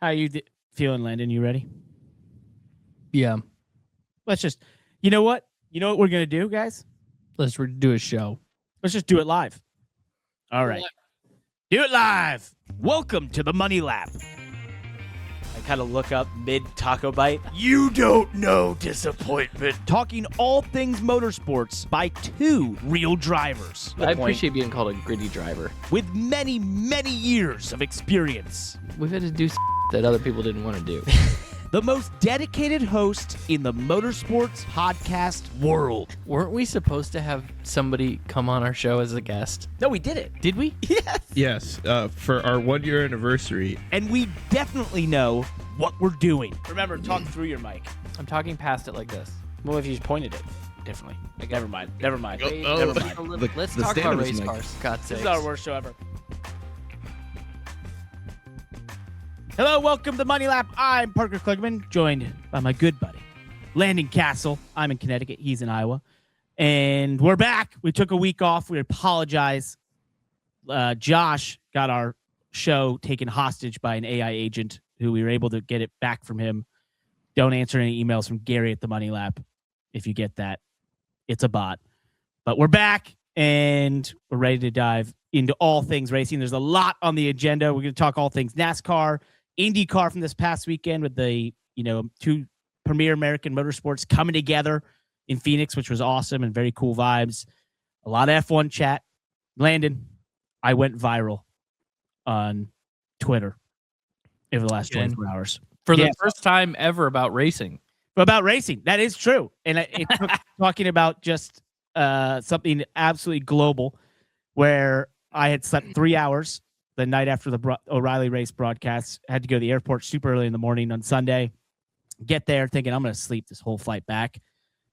How you feeling, Landon? You ready? Yeah. Let's just, you know what? You know what we're going to do, guys? Let's do a show. Let's just do it live. All right. Do it live. Welcome to the Money Lap. I kind of look up mid-taco bite. You don't know disappointment. Talking all things motorsports by two real drivers. I appreciate being called a gritty driver. With many, many years of experience. We've had to do that other people didn't want to do. The most dedicated host in the motorsports podcast world. Weren't we supposed to have somebody come on our show as a guest? No, we did it. Did we? Yes. Yes, for our 1 year anniversary. And we definitely know what we're doing. Remember, talk through your mic. I'm talking past it like this. Well, if you just pointed it differently. Like, never mind. Never mind. Oh, Never mind. Let's the talk about stand race is mic. cars. God's This sake. is our worst show ever. Hello, welcome to Money Lap. I'm Parker Kligerman, joined by my good buddy, Landon Cassill. I'm in Connecticut. He's in Iowa. And we're back. We took a week off. We apologize. Josh got our show taken hostage by an AI agent who we were able to get it back from him. Don't answer any emails from Gary at the Money Lap. If you get that, it's a bot. But we're back, and we're ready to dive into all things racing. There's a lot on the agenda. We're going to talk all things NASCAR, IndyCar from this past weekend with the, two premier American motorsports coming together in Phoenix, which was awesome and very cool vibes. A lot of F1 chat. Landon, I went viral on Twitter over the last 24 hours. For the first time ever about racing. About racing. That is true. And it took talking about just something absolutely global where I had slept 3 hours the night after the O'Reilly race broadcast. Had to go to the airport super early in the morning on Sunday. Get there thinking I'm going to sleep this whole flight back.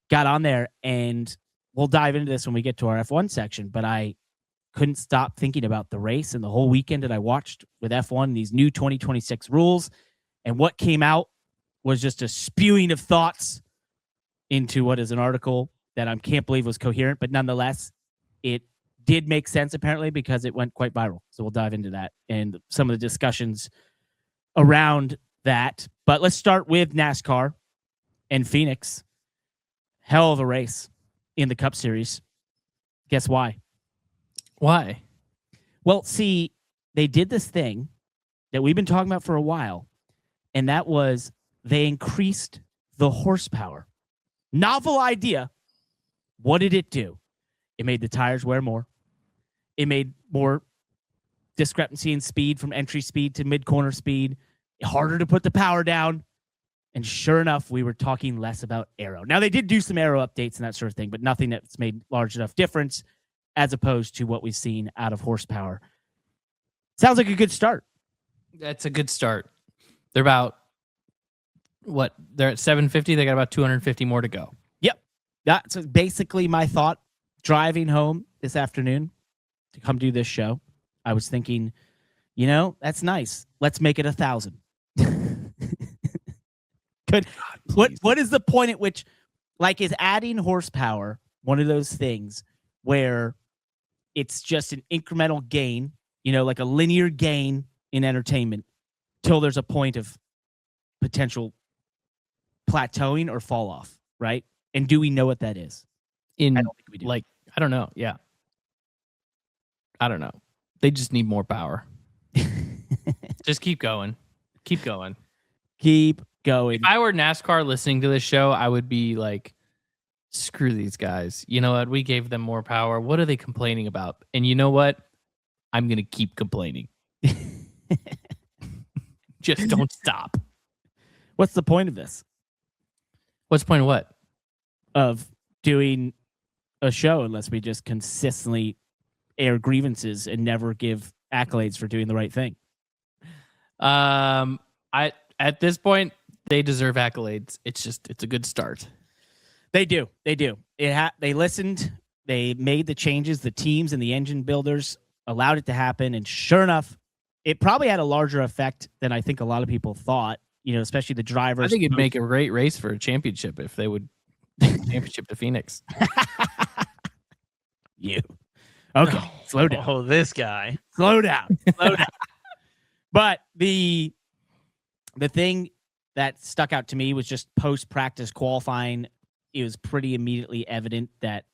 Got on there, and we'll dive into this when we get to our F1 section, but I couldn't stop thinking about the race and the whole weekend that I watched with F1, these new 2026 rules. And what came out was just a spewing of thoughts into what is an article that I can't believe was coherent, but nonetheless, it did make sense apparently because it went quite viral. So we'll dive into that and some of the discussions around that. But let's start with NASCAR and Phoenix. Hell of a race in the Cup Series. Guess why? Why? Well, see, they did this thing that we've been talking about for a while, and that was they increased the horsepower. Novel idea. What did it do? It made the tires wear more. It made more discrepancy in speed from entry speed to mid-corner speed. Harder to put the power down. And sure enough, we were talking less about aero. Now, they did do some aero updates and that sort of thing, but nothing that's made large enough difference as opposed to what we've seen out of horsepower. Sounds like a good start. That's a good start. They're about, they're at 750. They got about 250 more to go. Yep. That's basically my thought driving home this afternoon to come do this show. I was thinking, that's nice. Let's make it 1,000. Good. What is the point at which, is adding horsepower one of those things where it's just an incremental gain, like a linear gain in entertainment till there's a point of potential plateauing or fall off, right? And do we know what that is? I don't think we do. I don't know. Yeah. I don't know. They just need more power. Just keep going. Keep going. Keep going. If I were NASCAR listening to this show, I would be like, screw these guys. You know what? We gave them more power. What are they complaining about? And you know what? I'm going to keep complaining. Just don't stop. What's the point of this? What's the point of what? Of doing a show unless we just consistently air grievances and never give accolades for doing the right thing. At this point, they deserve accolades. It's a good start. They do. They listened. They made the changes. The teams and the engine builders allowed it to happen. And sure enough, it probably had a larger effect than I think a lot of people thought, especially the drivers. I think it'd make a great race for a championship if they would take the championship to Phoenix. You. Okay. Slow down. Oh, this guy. Slow down. But The thing that stuck out to me was just post-practice qualifying. It was pretty immediately evident that,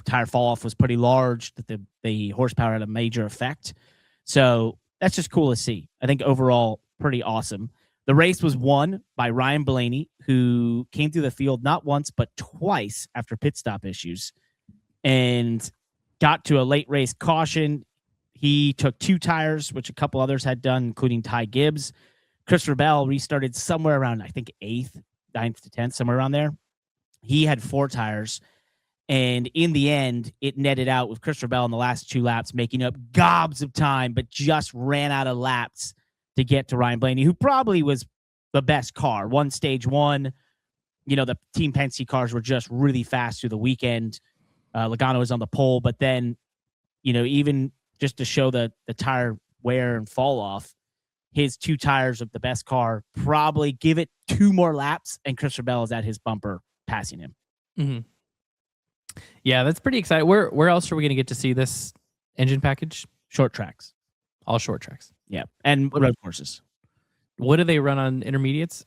tire fall off was pretty large, that the horsepower had a major effect. So that's just cool to see. I think overall, pretty awesome. The race was won by Ryan Blaney, who came through the field not once, but twice after pit stop issues and got to a late race caution. He took 2 tires, which a couple others had done, including Ty Gibbs. Christopher Bell restarted somewhere around, I think, 8th, 9th to 10th, somewhere around there. He had 4 tires. And in the end, it netted out with Christopher Bell in the last 2 laps, making up gobs of time, but just ran out of laps to get to Ryan Blaney, who probably was the best car. Won stage 1. The Team Penske cars were just really fast through the weekend. Logano was on the pole, but then, even just to show the tire wear and fall off, his 2 tires of the best car, probably give it 2 more laps, and Christopher Bell is at his bumper passing him. Mm-hmm. Yeah, that's pretty exciting. Where else are we going to get to see this engine package? Short tracks. All short tracks. Yeah, and road courses. What do they run on intermediates?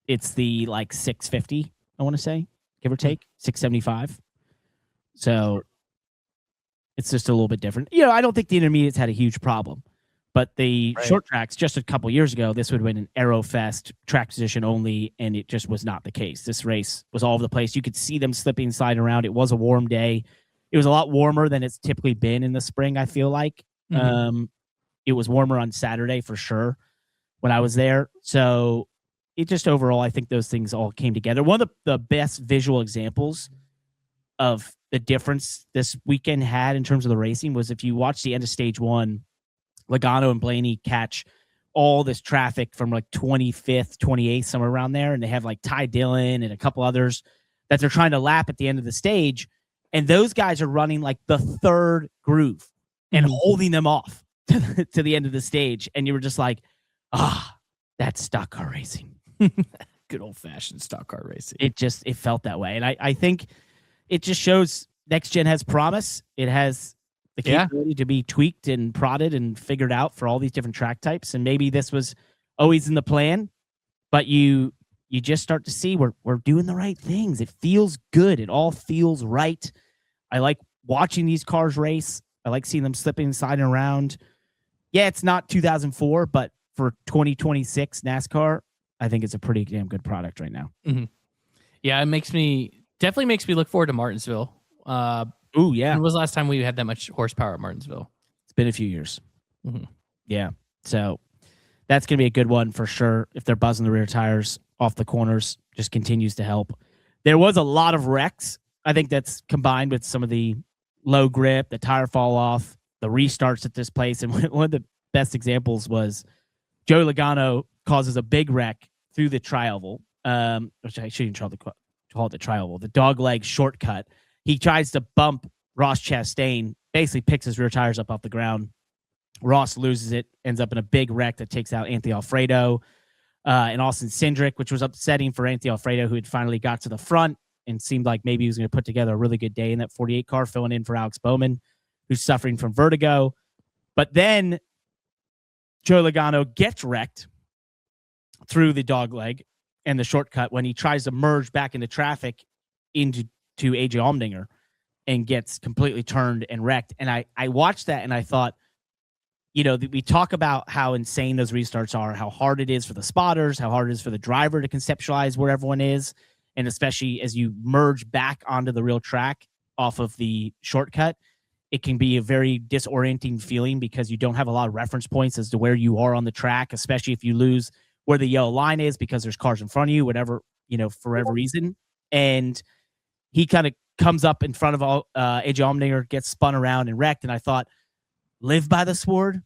It's the 650, I want to say, give or take, 675. So it's just a little bit different. I don't think the intermediates had a huge problem, but the short tracks just a couple years ago, this would have been an Aerofest track position only, and it just was not the case. This race was all over the place. You could see them slipping, sliding around. It was a warm day. It was a lot warmer than it's typically been in the spring, I feel like. Mm-hmm. It was warmer on Saturday for sure when I was there. So it just overall, I think those things all came together. One of the best visual examples of the difference this weekend had in terms of the racing was if you watch the end of stage 1, Logano and Blaney catch all this traffic from 25th, 28th, somewhere around there. And they have Ty Dillon and a couple others that they're trying to lap at the end of the stage. And those guys are running the 3rd groove and holding them off to the end of the stage. And you were just that's stock car racing. Good old fashioned stock car racing. It felt that way. And I think it just shows next gen has promise. It has the capability to be tweaked and prodded and figured out for all these different track types. And maybe this was always in the plan, but you just start to see we're doing the right things. It feels good. It all feels right. I like watching these cars race. I like seeing them slipping, sliding around. Yeah, it's not 2004, but for 2026 NASCAR, I think it's a pretty damn good product right now. Mm-hmm. Yeah, it definitely makes me look forward to Martinsville. Oh, yeah. When was the last time we had that much horsepower at Martinsville? It's been a few years. Mm-hmm. Yeah. So that's going to be a good one for sure. If they're buzzing the rear tires off the corners, just continues to help. There was a lot of wrecks. I think that's combined with some of the low grip, the tire fall off, the restarts at this place. And one of the best examples was Joey Logano causes a big wreck through the tri-oval, which I shouldn't call it the tri-oval, the dog leg shortcut. He tries to bump Ross Chastain, basically picks his rear tires up off the ground. Ross loses it, ends up in a big wreck that takes out Anthony Alfredo and Austin Cindric, which was upsetting for Anthony Alfredo, who had finally got to the front and seemed like maybe he was going to put together a really good day in that 48 car, filling in for Alex Bowman, who's suffering from vertigo. But then Joe Logano gets wrecked through the dog leg and the shortcut when he tries to merge back into traffic into AJ Allmendinger and gets completely turned and wrecked. And I watched that and I thought, we talk about how insane those restarts are, how hard it is for the spotters, how hard it is for the driver to conceptualize where everyone is. And especially as you merge back onto the real track off of the shortcut, it can be a very disorienting feeling because you don't have a lot of reference points as to where you are on the track, especially if you lose where the yellow line is because there's cars in front of you, whatever, for whatever reason. And he kind of comes up in front of AJ Allmendinger, gets spun around and wrecked. And I thought, live by the sword,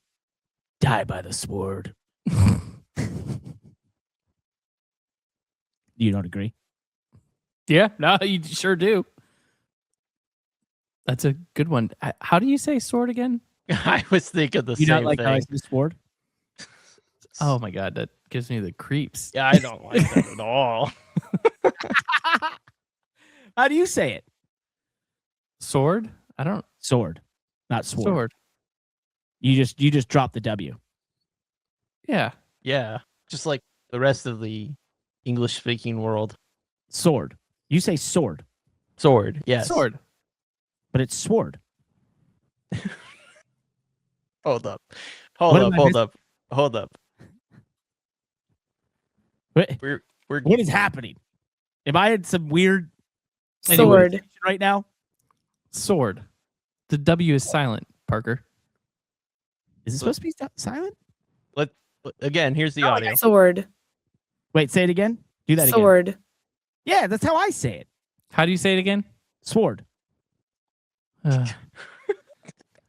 die by the sword. You don't agree? Yeah, no, you sure do. That's a good one. How do you say sword again? I was thinking the you same not like thing. how I say sword? Oh my God, that gives me the creeps. Yeah, I don't like that at all. How do you say it? Sword? I don't. Sword, not sword. Sword. You just drop the W. Yeah. Yeah. just like the rest of the English-speaking world. Sword. You say sword, Sword, yes. Sword. but it's sword. Hold up. What am I missing? Hold up. What, We're what is happening? Am I in some weird Sword. situation right now? Sword. The W is silent, Parker. Is it supposed to be silent? again, here's the Oh, audio. Sword. Wait, say it again. Do that again. Sword. Yeah, that's how I say it. How do you say it again? Sword. I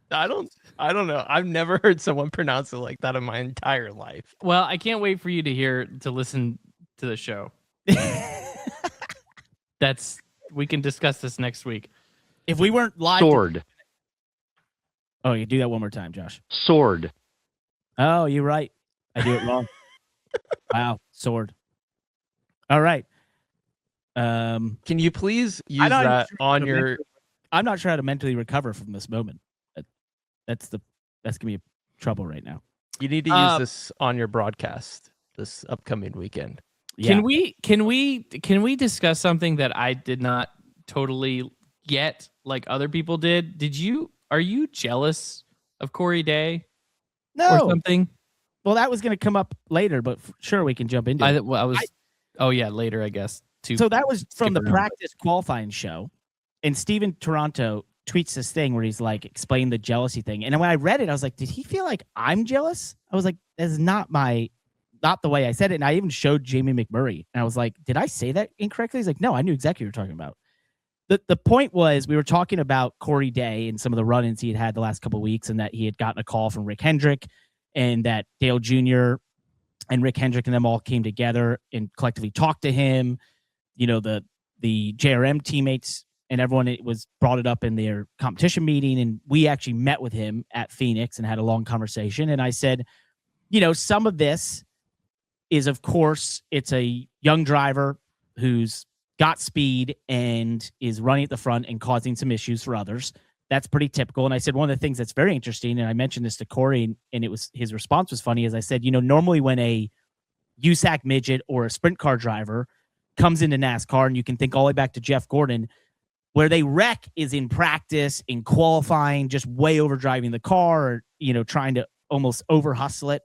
don't know. I've never heard someone pronounce it like that in my entire life. Well, I can't wait for you to listen to the show. We can discuss this next week. If we weren't live. Sword. Oh, you do that one more time, Josh. Sword. Oh, you're right. I do it wrong. Wow, sword. All right. Can you please use I'm not that sure on how to your? mentally- I'm not sure how to mentally recover from this moment. That's gonna be trouble right now. You need to use this on your broadcast this upcoming weekend. Yeah. Can we discuss something that I did not totally get like other people did? Are you jealous of Corey Day or No. something? Well, that was gonna come up later, but sure we can jump into it. Later, I guess. So that was from the around. practice qualifying show, and Steven Toronto tweets this thing where he's like, explain the jealousy thing. And when I read it, I was like, did he feel like I'm jealous? I was like, that's not the way I said it. And I even showed Jamie McMurray, and I was like, did I say that incorrectly? He's like, no, I knew exactly what you're talking about. The point was, we were talking about Corey Day and some of the run-ins he had the last couple of weeks, and that he had gotten a call from Rick Hendrick, and that Dale Jr. and Rick Hendrick and them all came together and collectively talked to him. You know, the JRM teammates and everyone, it was brought it up in their competition meeting, and we actually met with him at Phoenix and had a long conversation. And I said, you know, some of this is, of course, it's a young driver who's got speed and is running at the front and causing some issues for others. That's pretty typical. And I said, one of the things that's very interesting, and I mentioned this to Corey, and it was, his response was funny, as I said, you know, normally when a USAC midget or a sprint car driver comes into NASCAR, and you can think all the way back to Jeff Gordon, where they wreck is in practice, in qualifying, just way overdriving the car, or, you know, trying to almost over hustle it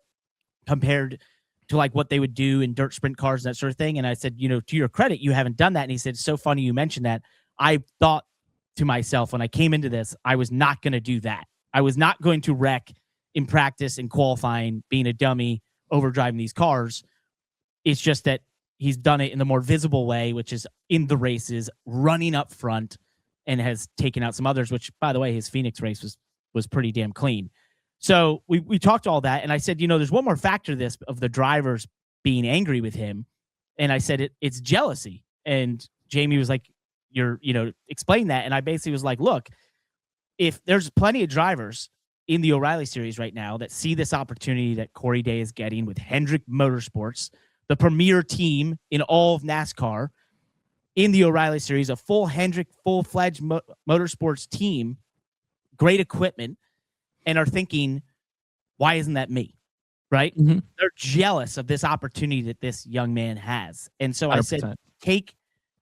compared to like what they would do in dirt sprint cars and that sort of thing. And I said, you know, to your credit, you haven't done that. And he said, it's so funny you mentioned that. I thought to myself when I came into this, I was not going to do that. I was not going to wreck in practice and qualifying, being a dummy, overdriving these cars. It's just that he's done it in the more visible way, which is in the races, running up front, and has taken out some others, which, by the way, his Phoenix race was pretty damn clean. So we talked all that, and I said, you know, there's one more factor to this of the drivers being angry with him. And I said, it's jealousy. And Jamie was like, explain that. And I basically was like, look, if there's plenty of drivers in the O'Reilly series right now that see this opportunity that Corey Day is getting with Hendrick Motorsports, the premier team in all of NASCAR, in the O'Reilly series, a full Hendrick, full-fledged motorsports team, great equipment, and are thinking, why isn't that me? Right? Mm-hmm. They're jealous of this opportunity that this young man has. And so 100%. I said, take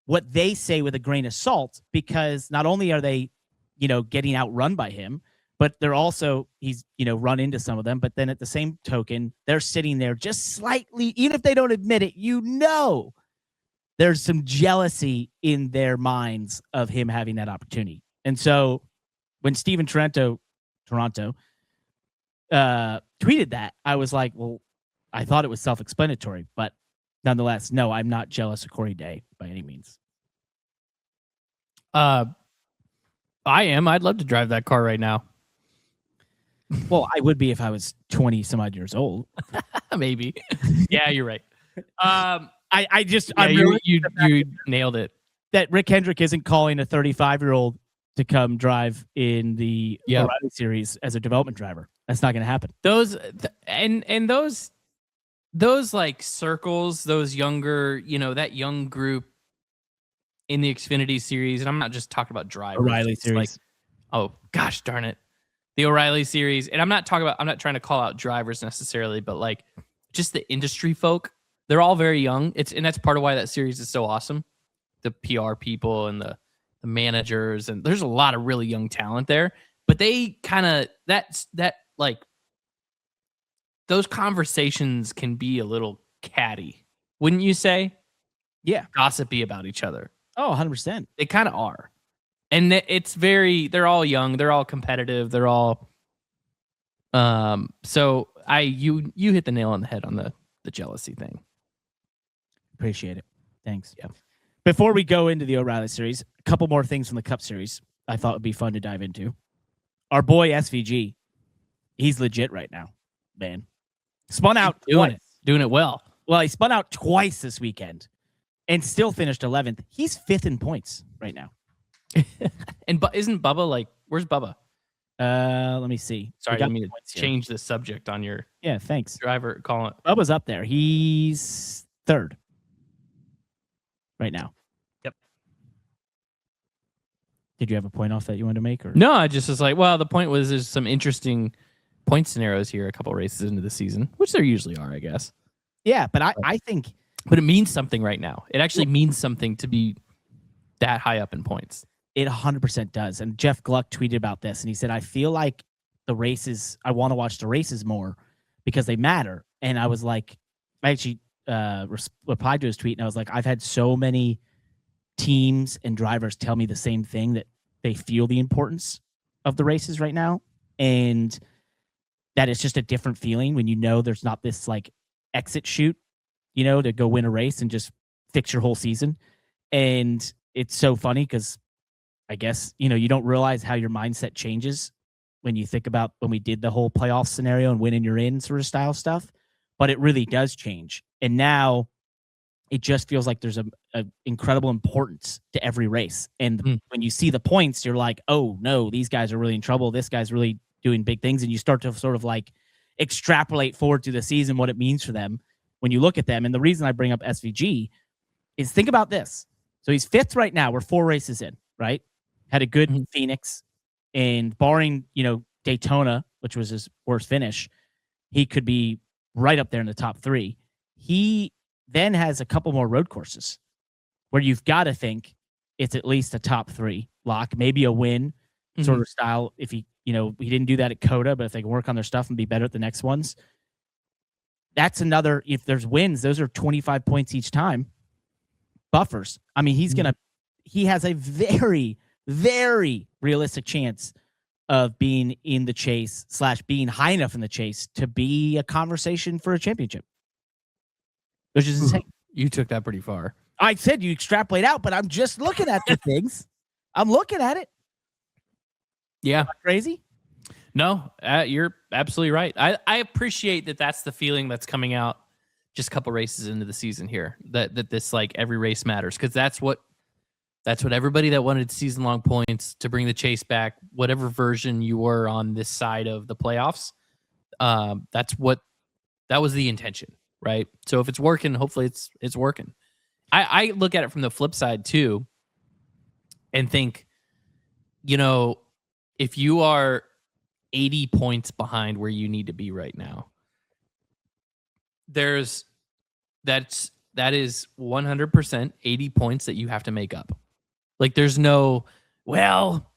what they say with a grain of salt, because not only are they, you know, getting outrun by him, but they're also, he's, you know, run into some of them. But then at the same token, they're sitting there just slightly, even if they don't admit it, you know, there's some jealousy in their minds of him having that opportunity. And so when Steven Toronto tweeted that, I was like, well, I thought it was self-explanatory, but nonetheless, no, I'm not jealous of Corey Day by any means. I am. I'd love to drive that car right now. Well, I would be if I was 20 some odd years old. Maybe. Yeah, you're right. You nailed it. That Rick Hendrick isn't calling a 35-year-old to come drive in the O'Reilly series as a development driver. That's not going to happen. Those like circles, those younger, you know, that young group in the Xfinity series, and I'm not just talking about drivers. O'Reilly series. Like, oh gosh darn it, the O'Reilly series. And I'm not trying to call out drivers necessarily, but like just the industry folk. They're all very young. And that's part of why that series is so awesome. The PR people and the managers, and there's a lot of really young talent there. But they kind of those conversations can be a little catty, wouldn't you say? Yeah. Gossipy about each other. Oh, 100%. They kind of are. And they're all young, they're all competitive, they're all so you hit the nail on the head on the jealousy thing. Appreciate it. Thanks. Yeah. Before we go into the O'Reilly series, a couple more things from the Cup series I thought would be fun to dive into. Our boy SVG, he's legit right now, man. Spun out doing it well. Well, he spun out twice this weekend and still finished 11th. He's 5th in points right now. And isn't Bubba like, where's Bubba? Let me see. Sorry, I mean to change the subject on your thanks. driver calling it. Bubba's up there. He's 3rd right now. Yep. Did you have a point off that you wanted to make? Or No, I just was like, well, the point was there's some interesting point scenarios here a couple races into the season, which there usually are, I guess. Yeah, but I think... But it means something right now. It actually means something to be that high up in points. It 100% does. And Jeff Gluck tweeted about this, and he said, I feel like the races, I want to watch the races more because they matter. And I was like, I actually replied to his tweet, and I was like, I've had so many teams and drivers tell me the same thing, that they feel the importance of the races right now. And that it's just a different feeling when you know there's not this like exit shoot, to go win a race and just fix your whole season. And it's so funny because I guess, you don't realize how your mindset changes when you think about when we did the whole playoff scenario and winning you're in sort of style stuff, but it really does change. And now it just feels like there's a incredible importance to every race. And when you see the points, you're like, oh no, these guys are really in trouble. This guy's really doing big things. And you start to sort of like extrapolate forward to the season, what it means for them when you look at them. And the reason I bring up SVG is think about this. So he's 5th right now. We're 4 races in, right? Had a good Phoenix, and barring, Daytona, which was his worst finish, he could be right up there in the top 3. He then has a couple more road courses where you've got to think it's at least a top 3 lock, maybe a win sort of style. If he didn't do that at Coda, but if they can work on their stuff and be better at the next ones, that's another, if there's wins, those are 25 points each time. Buffers. I mean, he has a very, very realistic chance of being in the chase / being high enough in the chase to be a conversation for a championship, which is insane. You took that pretty far. I said you extrapolate out, but I'm just looking at the things. I'm looking at it. Yeah. Am I crazy? No, you're absolutely right. I appreciate that that's the feeling that's coming out just a couple races into the season here, that this like every race matters, because that's what everybody that wanted season-long points to bring the chase back, whatever version you were on this side of the playoffs, that was the intention, right? So if it's working, hopefully it's working. I look at it from the flip side too and think, if you are 80 points behind where you need to be right now, that is 100% 80 points that you have to make up. Like there's no, well,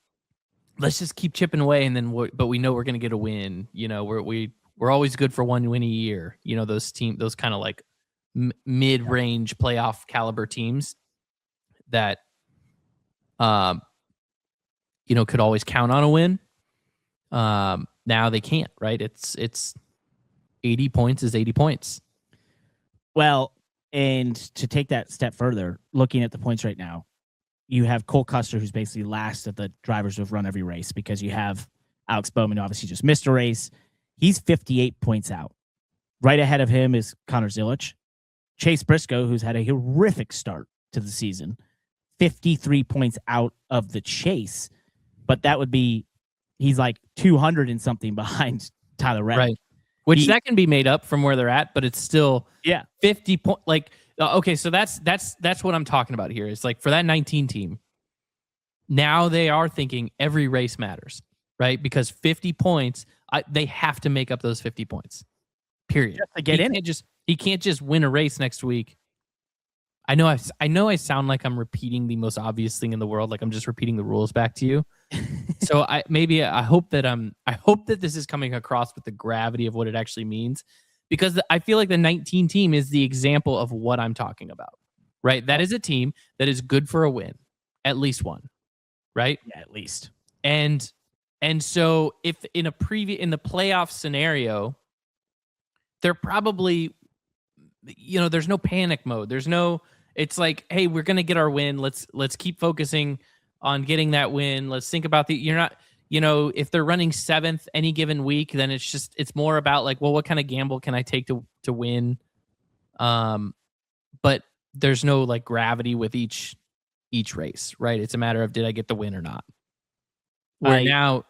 let's just keep chipping away and then but we know we're going to get a win. We're always good for one win a year. Those kind of like mid-range playoff caliber teams that could always count on a win. Now they can't, right? It's 80 points is 80 points. Well, and to take that step further, looking at the points right now, you have Cole Custer, who's basically last of the drivers who have run every race, because you have Alex Bowman, who obviously just missed a race. He's 58 points out. Right ahead of him is Connor Zilich. Chase Briscoe, who's had a horrific start to the season, 53 points out of the chase. But that would be, he's like 200 and something behind Tyler Reddick. Right. Which that can be made up from where they're at, but it's still 50 point. Like, okay, so that's what I'm talking about here. It's like for that 19 team, now they are thinking every race matters, right? Because 50 points, they have to make up those 50 points. Period. Just to get in. He can't just win a race next week. I know I sound like I'm repeating the most obvious thing in the world, like I'm just repeating the rules back to you. So I hope that this is coming across with the gravity of what it actually means, because I feel like the 19 team is the example of what I'm talking about. Right? That is a team that is good for a win, at least one. Right? Yeah, at least. And so if in the playoff scenario, they're probably, there's no panic mode. It's like, hey, we're going to get our win. Let's keep focusing on getting that win. Let's think about if they're running 7th any given week, then it's more about like, well, what kind of gamble can I take to win? But there's no like gravity with each race, right? It's a matter of, did I get the win or not? Now,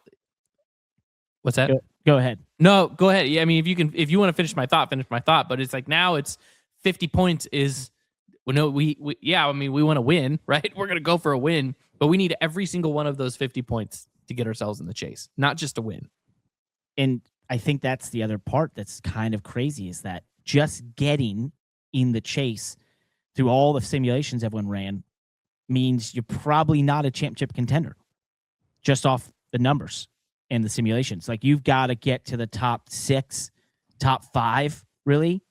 what's that? Go ahead. No, go ahead. Yeah, I mean, if you want to finish my thought. But it's like now it's 50 points is, well, no, we want to win, right? We're gonna go for a win, but we need every single one of those 50 points to get ourselves in the chase, not just a win. And I think that's the other part that's kind of crazy, is that just getting in the chase through all the simulations everyone ran means you're probably not a championship contender, just off the numbers and the simulations. Like, you've got to get to the top 6, top 5, really,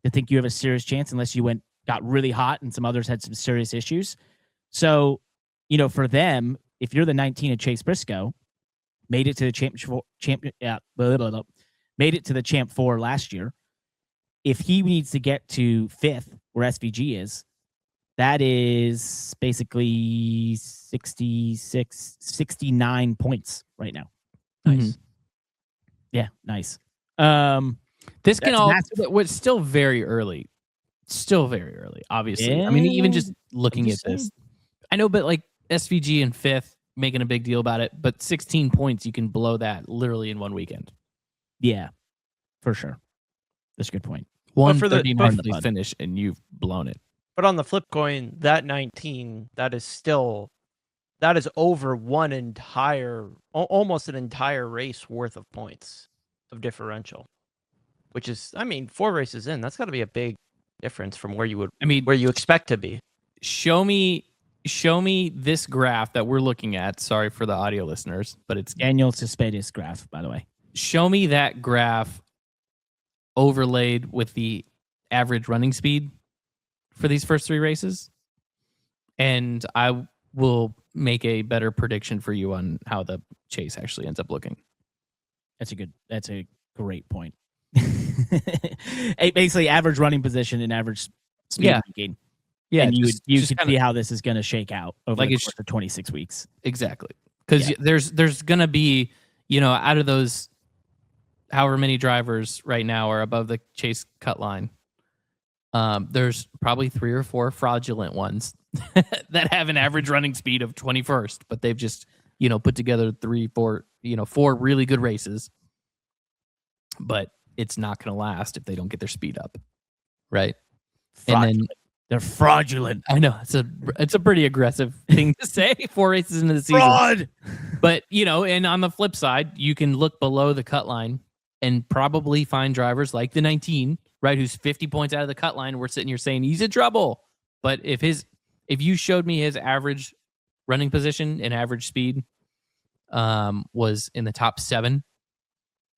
to think you have a serious chance, unless you got really hot and some others had some serious issues. So, for them, if you're the 19 of Chase Briscoe, made it to the made it to the Champ 4 last year. If he needs to get to 5th, where SVG is, that is basically 69 points right now. Nice. Mm-hmm. Yeah, nice. This can all, it's still very early. Obviously. Yeah. I mean, even just looking at this, I know, but like SVG in 5th, making a big deal about it, but 16 points, you can blow that literally in one weekend. Yeah, for sure. That's a good point. 139 finish, and you've blown it. But on the flip coin, that 19, that is over almost an entire race worth of points of differential, which is, 4 races in, that's got to be a big difference from where you expect to be. Show me this graph that we're looking at. Sorry for the audio listeners, but it's Daniel Cespedes graph, by the way. Show me that graph overlaid with the average running speed for these first 3 races, and I will make a better prediction for you on how the chase actually ends up looking. That's a great point. Basically, average running position and average speed gain. Yeah, and you can see how this is going to shake out over the course of 26 weeks. Exactly, because there's going to be, out of those, however many drivers right now are above the chase cut line, there's probably 3 or 4 fraudulent ones that have an average running speed of 21st, but they've just, put together 4 really good races, but it's not going to last if they don't get their speed up, right? Fraudulent. And then they're fraudulent. I know it's a pretty aggressive thing to say 4 races into the season. Fraud. But and on the flip side, you can look below the cut line and probably find drivers like the 19, right, who's 50 points out of the cut line. We're sitting here saying he's in trouble. But if you showed me his average running position and average speed was in the top 7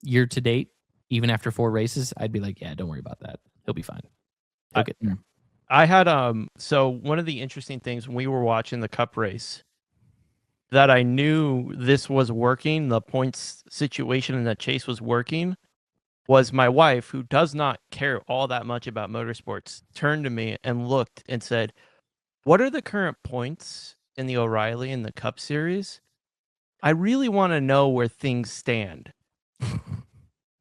year to date, even after 4 races, I'd be like, yeah, don't worry about that. He'll be fine. He'll get there. I had so one of the interesting things when we were watching the Cup race that I knew this was working, the points situation in the chase was working, was my wife, who does not care all that much about motorsports, turned to me and looked and said, "What are the current points in the O'Reilly and the Cup series? I really want to know where things stand."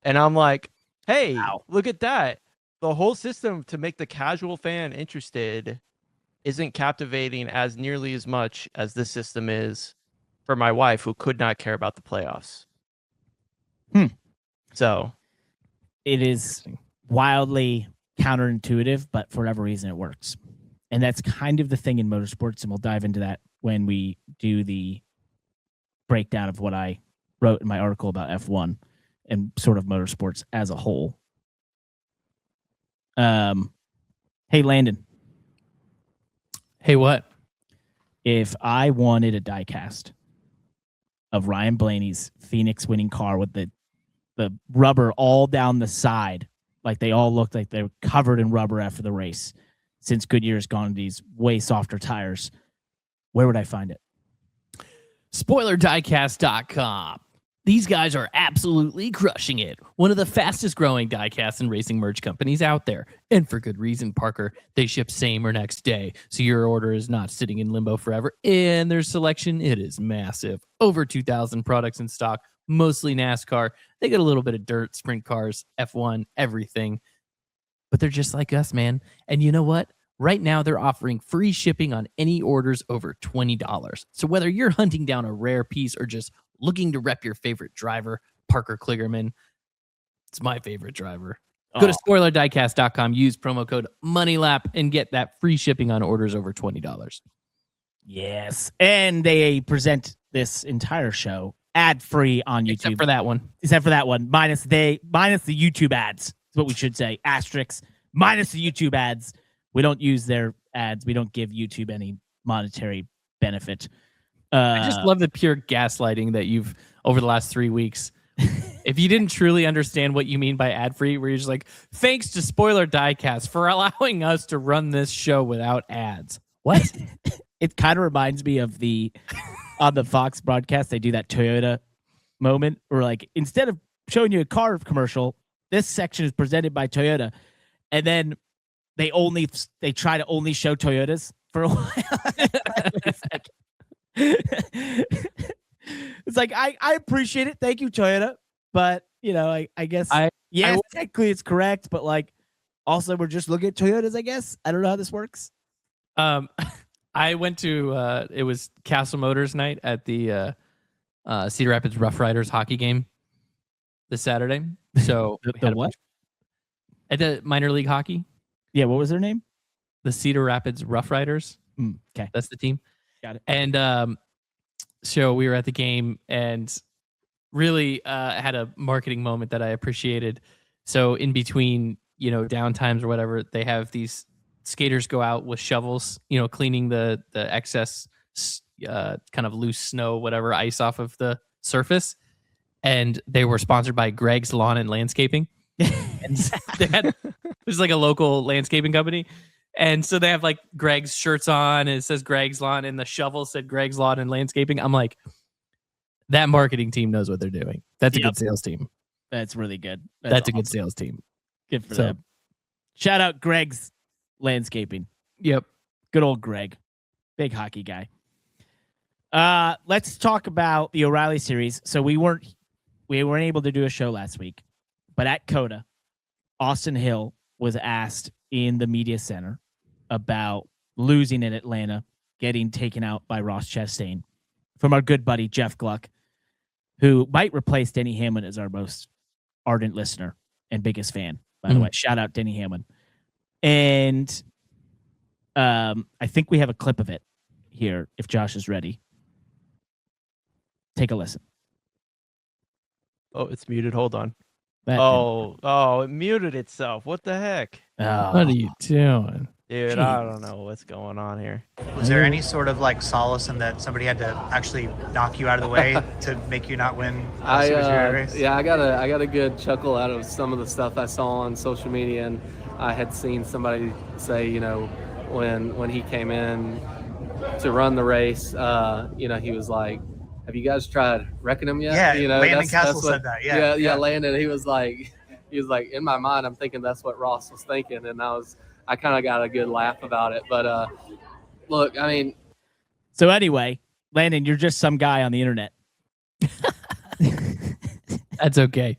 And I'm like, hey, wow, look at that. The whole system to make the casual fan interested isn't captivating as nearly as much as this system is for my wife, who could not care about the playoffs. So it is wildly counterintuitive, but for whatever reason it works. And that's kind of the thing in motorsports, and we'll dive into that when we do the breakdown of what I wrote in my article about F1 and sort of motorsports as a whole. Hey, Landon, Hey, what? if I wanted a diecast of Ryan Blaney's Phoenix winning car with the rubber all down the side, like they all looked like they were covered in rubber after the race, since Goodyear's gone to these way softer tires, where would I find it? SpoilerDiecast.com. These guys are absolutely crushing it. One of the fastest growing diecast and racing merch companies out there. And for good reason, Parker. They ship same or next day, so your order is not sitting in limbo forever. And their selection, it is massive. Over 2,000 products in stock, mostly NASCAR. They get a little bit of dirt, sprint cars, F1, everything. But they're just like us, man. And you know what? Right now, they're offering free shipping on any orders over $20. So whether you're hunting down a rare piece or just looking to rep your favorite driver, Parker Kligerman, it's my favorite driver. Go to SpoilerDiecast.com, use promo code MONEYLAP, and get that free shipping on orders over $20. Yes. And they present this entire show ad-free on YouTube. Except for that one. Minus the YouTube ads. That's what we should say. Asterisks. Minus the YouTube ads. We don't use their ads. We don't give YouTube any monetary benefit. I just love the pure gaslighting that you've over the last 3 weeks. If you didn't truly understand what you mean by ad-free, where you're just like, thanks to Spoiler Diecast for allowing us to run this show without ads. What? It kind of reminds me of on the Fox broadcast, they do that Toyota moment where, like, instead of showing you a car commercial, this section is presented by Toyota. And then they try to only show Toyotas for a while. It's like I appreciate it. Thank you, Toyota. But I guess technically it's correct, but like also we're just looking at Toyotas, I guess. I don't know how this works. I went to it was Castle Motors night at the Cedar Rapids Rough Riders hockey game this Saturday. So the what? At the minor league hockey. Yeah, what was their name? The Cedar Rapids Rough Riders. Okay. That's the team. Got it. And so we were at the game and really had a marketing moment that I appreciated. So in between, downtimes or whatever, they have these skaters go out with shovels, cleaning the excess kind of loose snow, whatever, ice off of the surface. And they were sponsored by Greg's Lawn and Landscaping. And it was like a local landscaping company. And so they have like Greg's shirts on, and it says Greg's Lawn, and the shovel said Greg's Lawn and Landscaping. I'm like, that marketing team knows what they're doing. That's a good sales team. That's really good. That's a good sales team. Good for them. Shout out Greg's Landscaping. Yep. Good old Greg. Big hockey guy. Let's talk about the O'Reilly series. So we weren't able to do a show last week, but at COTA, Austin Hill was asked in the media center about losing in Atlanta, getting taken out by Ross Chastain from our good buddy Jeff Gluck, who might replace Denny Hamlin as our most ardent listener and biggest fan, by the way. Shout out Denny Hamlin. And I think we have a clip of it here if Josh is ready. Take a listen. Oh, it's muted. Hold on. That it muted itself. What the heck? What are you doing? Dude, Jeez. I don't know what's going on here. Was there any sort of like solace in that somebody had to actually knock you out of the way to make you not win the Super Series race? Yeah, I got a good chuckle out of some of the stuff I saw on social media, and I had seen somebody say, when he came in to run the race, he was like, "Have you guys tried wrecking him yet?" Yeah, Landon Cassill said that. Yeah, Landon. He was like, in my mind, I'm thinking that's what Ross was thinking, and I kind of got a good laugh about it. But look, I mean, so anyway, Landon, you're just some guy on the internet. That's okay.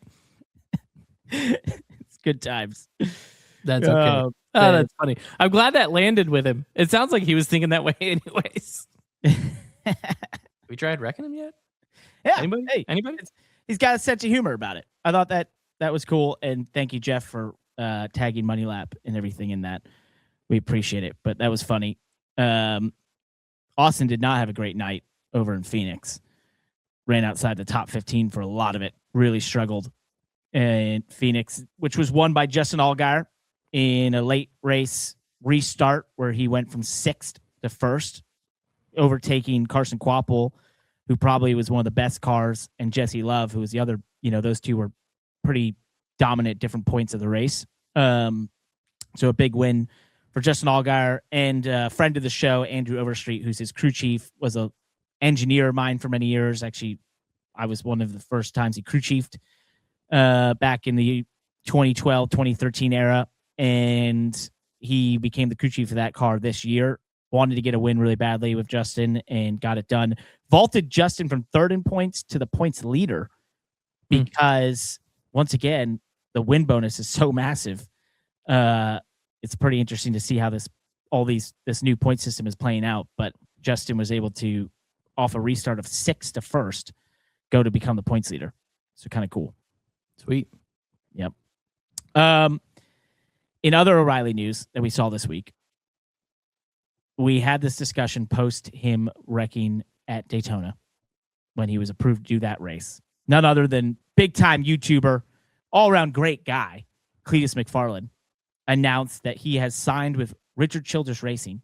It's good times. That's okay. Oh, that's funny. I'm glad that landed with him. It sounds like he was thinking that way anyways. We tried wrecking him yet? Yeah. Anybody? Hey, Anybody? he's got a sense of humor about it. I thought that was cool. And thank you, Jeff, for tagging Money Lap and everything in that. We appreciate it. But that was funny. Austin did not have a great night over in Phoenix. Ran outside the top 15 for a lot of it. Really struggled. And Phoenix, which was won by Justin Allgaier, 5th. But Austin, 5th. in a late race restart where he went from 6th to 1st, overtaking Carson Kvapil, who probably was one of the best cars, and Jesse Love, who was the other. Those two were pretty dominant at different points of the race. So a big win for Justin Allgaier, and a friend of the show, Andrew Overstreet, who's his crew chief, was a engineer of mine for many years. Actually, I was one of the first times he crew chiefed back in the 2012, 2013 era, and he became the crew chief of that car this year. Wanted to get a win really badly with Justin and got it done. Vaulted Justin from 3rd in points to the points leader because, once again, the win bonus is so massive. It's pretty interesting to see how this new point system is playing out. But Justin was able to, off a restart of 6th to 1st, go to become the points leader. So kind of cool. Sweet. Yep. In other O'Reilly news that we saw this week, we had this discussion post him wrecking at Daytona when he was approved to do that race. None other than big-time YouTuber, all-around great guy, Cletus McFarland, announced that he has signed with Richard Childress Racing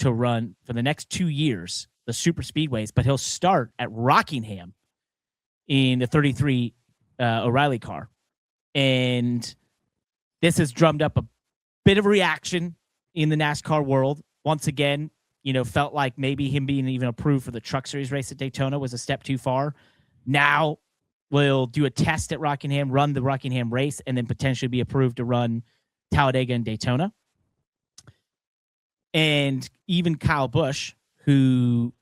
to run for the next 2 years the super speedways, but he'll start at Rockingham in the 33 O'Reilly car. And this has drummed up a bit of reaction in the NASCAR world. Once again, felt like maybe him being even approved for the Truck Series race at Daytona was a step too far. Now we'll do a test at Rockingham, run the Rockingham race, and then potentially be approved to run Talladega and Daytona. And even Kyle Busch, who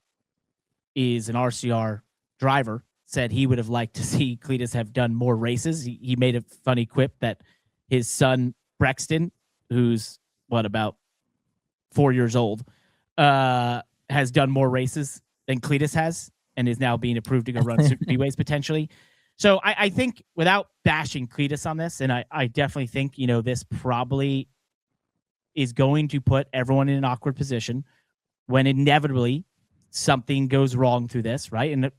is an RCR driver, said he would have liked to see Cletus have done more races. He made a funny quip that his son, Brexton, who's about 4 years old, has done more races than Cletus has and is now being approved to go run super speedways potentially. So I think, without bashing Cletus on this, and I definitely think, this probably is going to put everyone in an awkward position when inevitably something goes wrong through this, right? And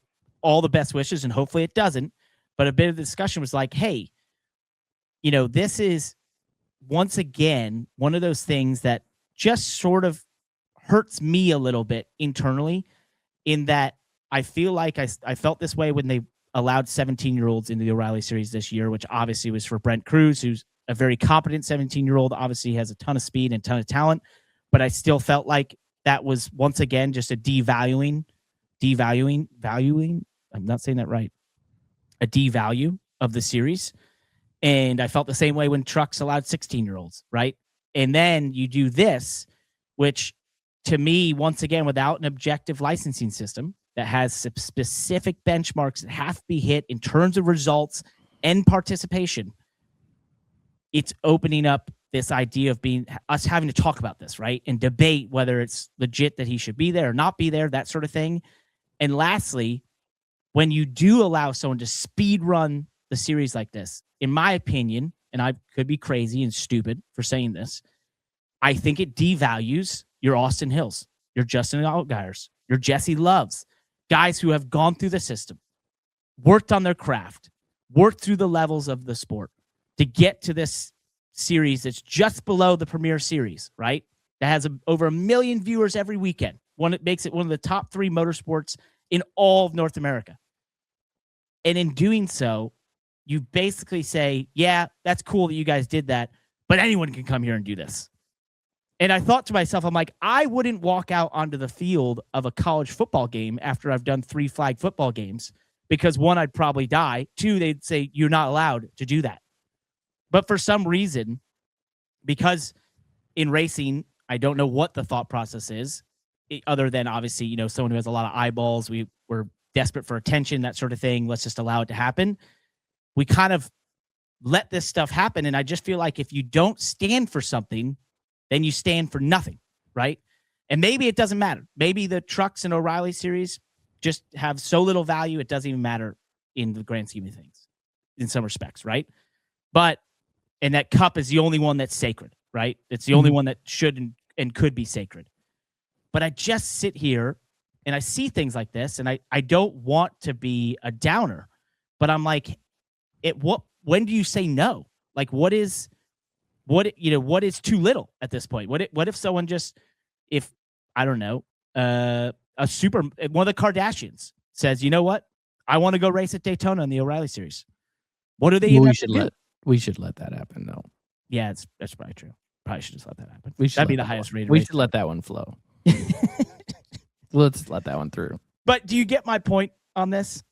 all the best wishes, and hopefully it doesn't. But a bit of the discussion was like, hey, this is, once again, one of those things that just sort of hurts me a little bit internally, in that I feel like I felt this way when they allowed 17-year-olds into the O'Reilly Series this year, which obviously was for Brent Cruz, who's a very competent 17-year-old, obviously has a ton of speed and a ton of talent, but I still felt like that was, once again, just a devaluing, I'm not saying that right, a devalue of the series. And I felt the same way when trucks allowed 16-year-olds, right? And then you do this, which to me, once again, without an objective licensing system that has specific benchmarks that have to be hit in terms of results and participation, it's opening up this idea of us having to talk about this, right? And debate whether it's legit that he should be there or not be there, that sort of thing. And lastly, when you do allow someone to speed run the series like this, in my opinion, and I could be crazy and stupid for saying this, I think it devalues your Austin Hills, your Justin Allgaiers, your Jesse Loves, guys who have gone through the system, worked on their craft, worked through the levels of the sport to get to this series that's just below the Premier Series, right? That has over 1 million viewers every weekend. It makes it one of the top 3 motorsports in all of North America. And in doing so, you basically say, yeah, that's cool that you guys did that, but anyone can come here and do this. And I thought to myself, I'm like, I wouldn't walk out onto the field of a college football game after I've done 3 flag football games, because 1, I'd probably die. 2, they'd say, you're not allowed to do that. But for some reason, because in racing, I don't know what the thought process is, other than obviously, someone who has a lot of eyeballs, we're desperate for attention, that sort of thing. Let's just allow it to happen. We kind of let this stuff happen. And I just feel like if you don't stand for something, then you stand for nothing, right? And maybe it doesn't matter. Maybe the trucks and O'Reilly series just have so little value, it doesn't even matter in the grand scheme of things, in some respects, right? And that cup is the only one that's sacred, right? It's the only one that should and could be sacred. But I just sit here and I see things like this, and I don't want to be a downer, but I'm like, when do you say no? Like, what is what is too little at this point? What if someone if I don't know, one of the Kardashians says, you know what, I want to go race at Daytona in the O'Reilly Series. What do they even have to do? We should let that happen. No. Yeah, that's probably true. Probably should just let that happen. That'd be the highest rated. We should let that one flow. Let's let that one through. But do you get my point on this?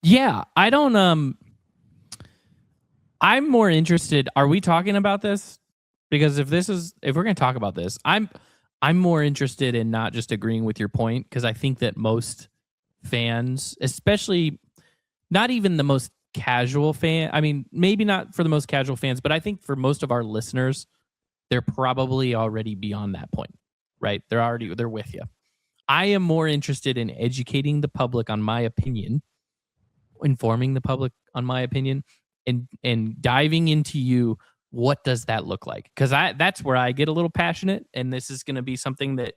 Yeah, I don't. I'm more interested. Are we talking about this? Because if we're going to talk about this, I'm more interested in not just agreeing with your point, because I think that most fans, especially not even the most casual fan, I mean, maybe not for the most casual fans, but I think for most of our listeners, they're probably already beyond that point, right? They're with you. I am more interested in educating the public on my opinion, informing the public on my opinion, and diving into what does that look like? Because that's where I get a little passionate, and this is going to be something that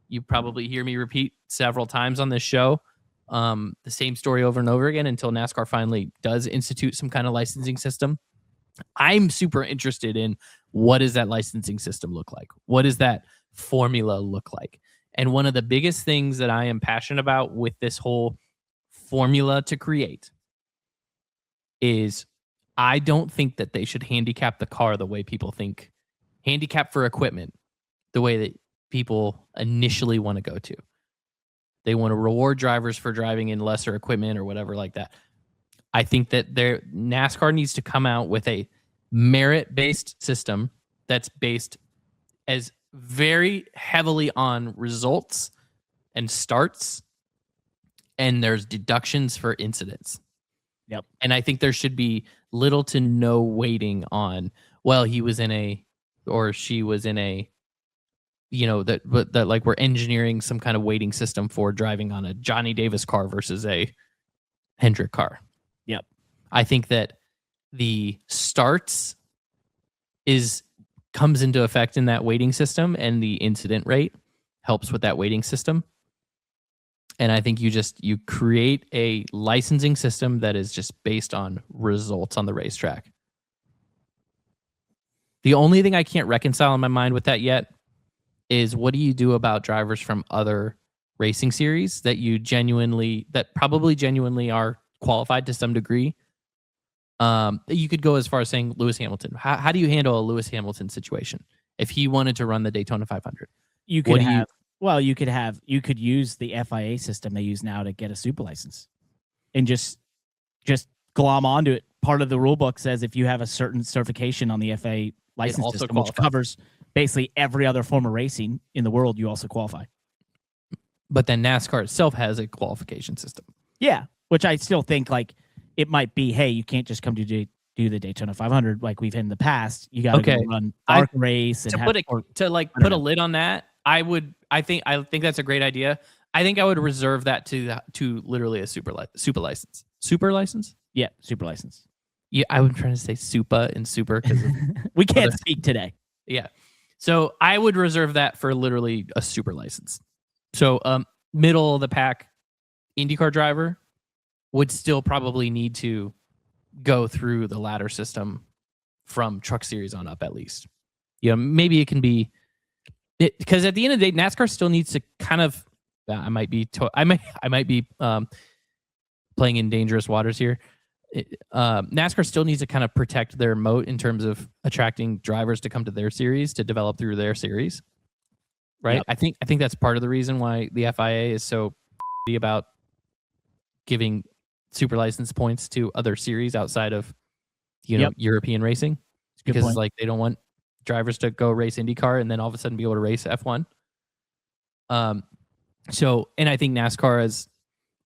you probably hear me repeat several times on this show. The same story over and over again until NASCAR finally does institute some kind of licensing system. I'm super interested in what does that licensing system look like? What does that formula look like? And one of the biggest things that I am passionate about with this whole formula to create is I don't think that they should handicap the car the way people think handicap for equipment, the way that people initially want to go to. They want to reward drivers for driving in lesser equipment or whatever like that. I think that NASCAR needs to come out with a merit-based system that's based as very heavily on results and starts, and there's deductions for incidents. Yep. And I think there should be little to no weighting on, well, he was in a, or she was in a, that like we're engineering some kind of weighting system for driving on a Johnny Davis car versus a Hendrick car. Yep. I think that the starts comes into effect in that weighting system, and the incident rate helps with that weighting system. And I think you create a licensing system that is just based on results on the racetrack. The only thing I can't reconcile in my mind with that yet is what do you do about drivers from other racing series that probably genuinely are qualified to some degree? You could go as far as saying Lewis Hamilton. How do you handle a Lewis Hamilton situation if he wanted to run the Daytona 500? You could use the FIA system they use now to get a super license, and just glom onto it. Part of the rule book says if you have a certain certification on the FIA license system, which covers basically every other form of racing in the world, you also qualify. But then NASCAR itself has a qualification system. Yeah, which I still think like it might be, hey, you can't just come to do the Daytona 500 like we've had in the past. You got to go run ARC race and put a lid on that. I think that's a great idea. I think I would reserve that to literally a super license. Super license? Yeah, super license. Yeah, I was trying to say super and super because we can't speak today. Yeah. So I would reserve that for literally a super license. So middle of the pack IndyCar driver would still probably need to go through the ladder system from Truck Series on up at least. Maybe it can be because at the end of the day, NASCAR still needs to kind of. I might be playing in dangerous waters here. NASCAR still needs to kind of protect their moat in terms of attracting drivers to come to their series to develop through their series. Right. Yep. I think that's part of the reason why the FIA is so about giving super license points to other series outside of, European racing, because like they don't want drivers to go race IndyCar and then all of a sudden be able to race F1. So, and I think NASCAR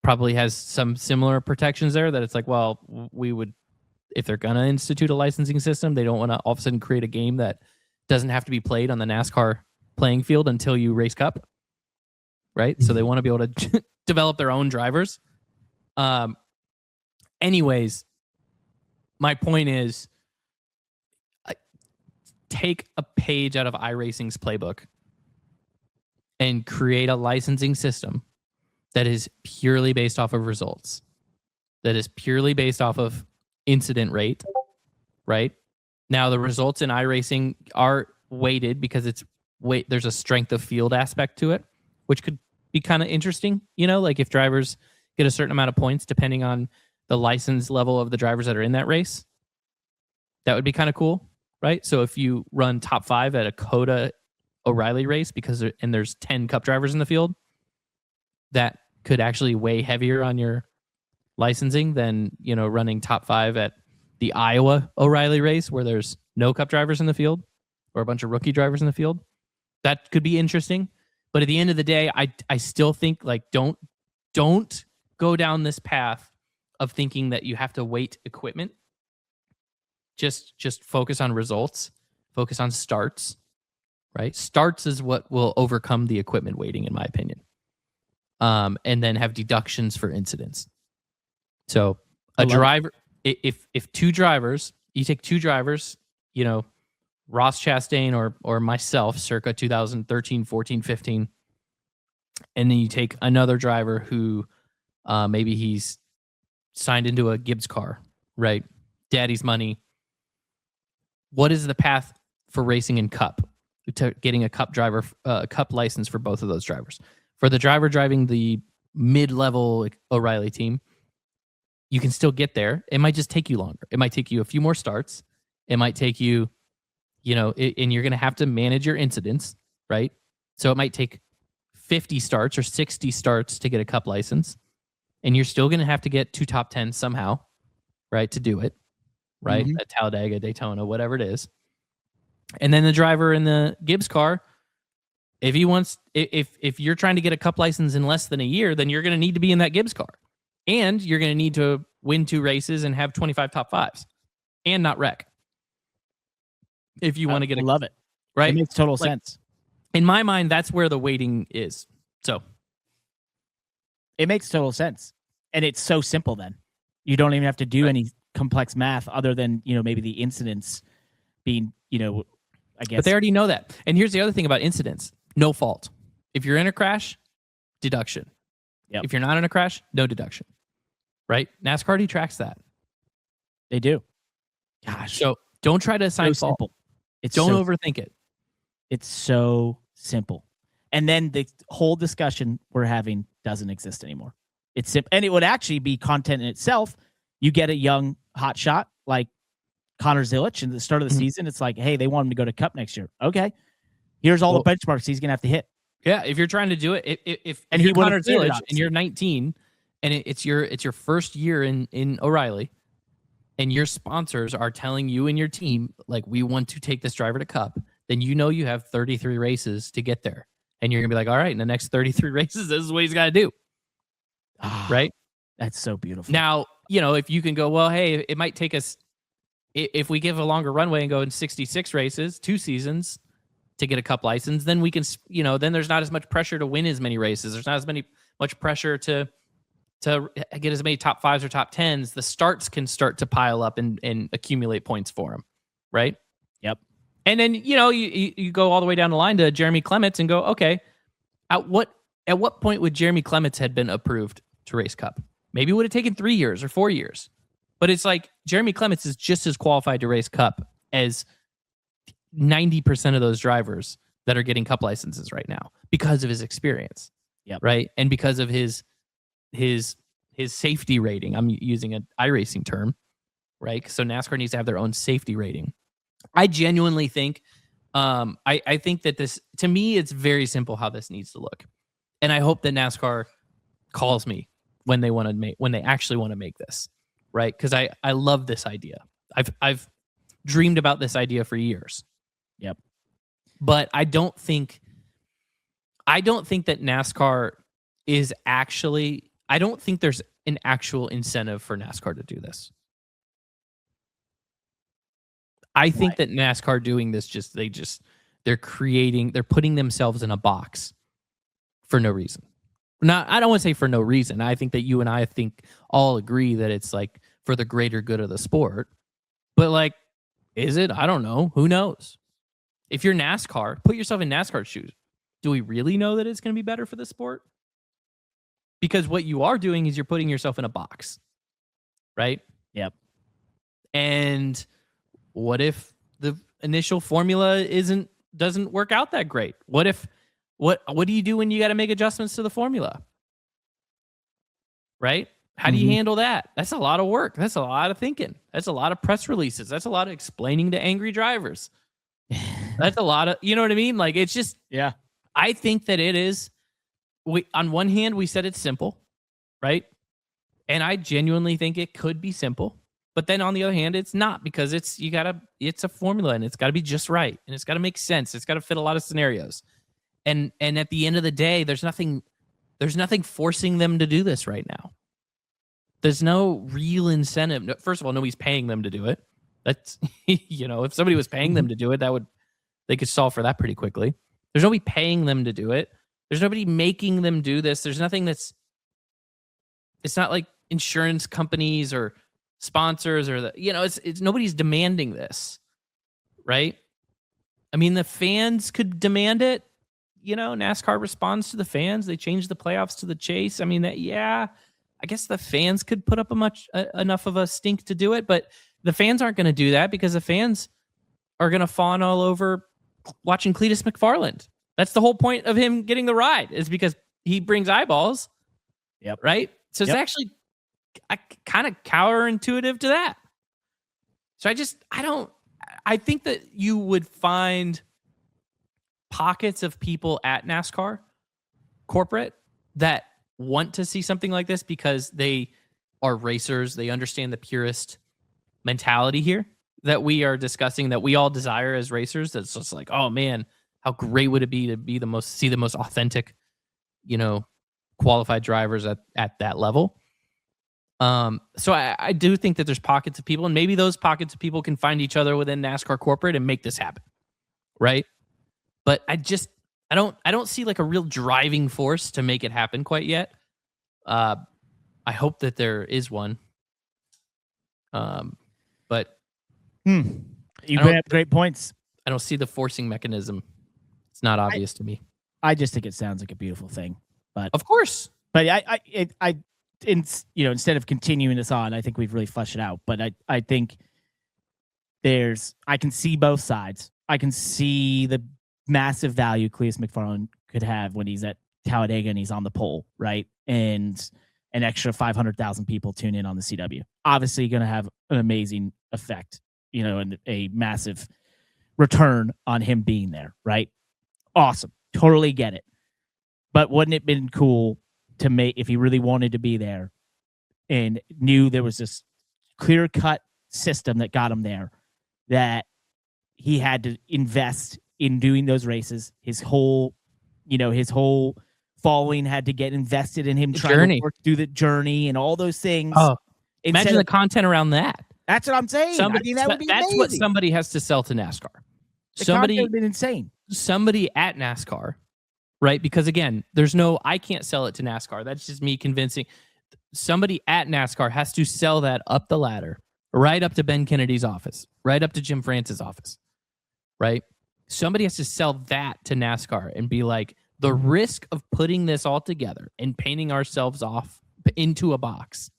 probably has some similar protections there that it's like, well, we would, if they're going to institute a licensing system, they don't want to all of a sudden create a game that doesn't have to be played on the NASCAR playing field until you race Cup. Right. Mm-hmm. So they want to be able to develop their own drivers. Anyways, my point is take a page out of iRacing's playbook and create a licensing system that is purely based off of results, that is purely based off of incident rate, right? Now, the results in iRacing are weighted because there's a strength of field aspect to it, which could be kind of interesting. Like if drivers get a certain amount of points depending on the license level of the drivers that are in that race, that would be kind of cool, right? So if you run top 5 at a COTA O'Reilly race and there's 10 Cup drivers in the field, that could actually weigh heavier on your licensing than running top 5 at the Iowa O'Reilly race where there's no Cup drivers in the field or a bunch of rookie drivers in the field. That could be interesting. But at the end of the day, I still think like don't go down this path of thinking that you have to weight equipment. Just focus on results, focus on starts, right? Starts is what will overcome the equipment weighting, in my opinion. And then have deductions for incidents. So a driver, if two drivers, you take two drivers, Ross Chastain or myself circa 2013, 14, 15, and then you take another driver who maybe he's signed into a Gibbs car, right? Daddy's money. What is the path for racing in Cup? To getting a Cup driver, Cup license for both of those drivers. For the driver driving the mid-level O'Reilly team, you can still get there. It might just take you longer. It might take you a few more starts. It might take you, and you're going to have to manage your incidents, right? So it might take 50 starts or 60 starts to get a Cup license, and you're still going to have to get 2 top 10s somehow, right, to do it, right? At Talladega, Daytona, whatever it is. And then the driver in the Gibbs car, if you're trying to get a Cup license in less than a year, then you're going to need to be in that Gibbs car. And you're going to need to win 2 races and have 25 top 5s and not wreck. If you want to get love it. Right? It makes total sense. In my mind, that's where the weighting is. So it makes total sense. And it's so simple then. You don't even have to do any complex math other than, maybe the incidents being, I guess. But they already know that. And here's the other thing about incidents. No fault. If you're in a crash, deduction. Yep. If you're not in a crash, no deduction. Right? NASCAR tracks that. They do. Gosh. So don't try to assign fault. Simple. Don't overthink it. It's so simple. And then the whole discussion we're having doesn't exist anymore. It's simple. And it would actually be content in itself. You get a young hot shot like Connor Zilic at the start of the season. It's like, hey, they want him to go to Cup next year. Okay. Here's all the benchmarks he's going to have to hit. Yeah, if you're trying to do it, if and you're he Connor Zilic and you're 19 and it's your first year in O'Reilly and your sponsors are telling you and your team, like, we want to take this driver to Cup, then you have 33 races to get there. And you're going to be like, all right, in the next 33 races, this is what he's got to do. Right? That's so beautiful. Now, if you can go, well, hey, it might take us, if we give a longer runway and go in 66 races, 2 seasons to get a Cup license, then we can, then there's not as much pressure to win as many races. There's not as much pressure to get as many top 5s or top 10s. The starts can start to pile up and accumulate points for him. Right? Yep. And then, you go all the way down the line to Jeremy Clements and go, okay, at what point would Jeremy Clements had been approved to race Cup? Maybe it would have taken 3 years or 4 years. But it's like Jeremy Clements is just as qualified to race Cup as 90% of those drivers that are getting Cup licenses right now because of his experience. Yeah. Right. And because of his safety rating. I'm using an iRacing term, right? So NASCAR needs to have their own safety rating. I genuinely think, I think that this, to me, it's very simple how this needs to look. And I hope that NASCAR calls me when they actually want to make this, right? Because I love this idea. I've dreamed about this idea for years. Yep. But I don't think that NASCAR is actually, I don't think there's an actual incentive for NASCAR to do this. I think that NASCAR doing this they're putting themselves in a box for no reason. I don't want to say for no reason. I think that you and I all agree that it's like for the greater good of the sport. But like, is it? I don't know. Who knows? If you're NASCAR, put yourself in NASCAR's shoes. Do we really know that it's going to be better for the sport? Because what you are doing is you're putting yourself in a box, right? Yep. And what if the initial formula doesn't work out that great. What do you do when you got to make adjustments to the formula? Right? How do you handle that? That's a lot of work. That's a lot of thinking. That's a lot of press releases. That's a lot of explaining to angry drivers. That's a lot of, you know what I mean? Like, it's just, Yeah. I think that it is, on one hand, we said it's simple, right? And I genuinely think it could be simple. But then on the other hand, it's not, because it's a formula, and it's got to be just right. And it's got to make sense. It's got to fit a lot of scenarios. And at the end of the day, there's nothing forcing them to do this right now. There's no real incentive. First of all, nobody's paying them to do it. That's, if somebody was paying them to do it, they could solve for that pretty quickly. There's nobody paying them to do it. There's nobody making them do this. There's nothing it's not like insurance companies or sponsors or it's nobody's demanding this, right? I mean, the fans could demand it. NASCAR responds to the fans. They change the playoffs to the chase. I mean, I guess the fans could put up enough of a stink to do it, but the fans aren't going to do that, because the fans are going to fawn all over watching Cletus McFarland. That's the whole point of him getting the ride, is because he brings eyeballs. Yep. Right? So it's actually kind of counterintuitive to that. So I think that you would find pockets of people at NASCAR corporate that want to see something like this, because they are racers. They understand the purist mentality here that we are discussing, that we all desire as racers. That's just like, oh man, how great would it be to see the most authentic, qualified drivers at that level. So I do think that there's pockets of people, and maybe those pockets of people can find each other within NASCAR corporate and make this happen. Right. But I don't see like a real driving force to make it happen quite yet. I hope that there is one. But You bring up great points. I don't see the forcing mechanism. It's not obvious to me. I just think it sounds like a beautiful thing. But Of course. But instead of continuing this on, I think we've really fleshed it out. But I think I can see both sides. I can see the massive value Cletus McFarland could have when he's at Talladega and he's on the pole, right? And an extra 500,000 people tune in on the CW. Obviously going to have an amazing effect, and a massive return on him being there, right? Awesome. Totally get it. But wouldn't it have been cool to make, if he really wanted to be there and knew there was this clear-cut system that got him there, that he had to invest in doing those races. His whole following had to get invested in him trying to work through the journey and all those things. Oh, imagine the content around that. That's what I'm saying. That would be that's amazing. what somebody has to sell to NASCAR. Somebody would have been insane. Somebody at NASCAR, right? Because again, I can't sell it to NASCAR. That's just me convincing. Somebody at NASCAR has to sell that up the ladder, right up to Ben Kennedy's office, right up to Jim France's office, right? Somebody has to sell that to NASCAR and be like, the risk of putting this all together and painting ourselves off into a box,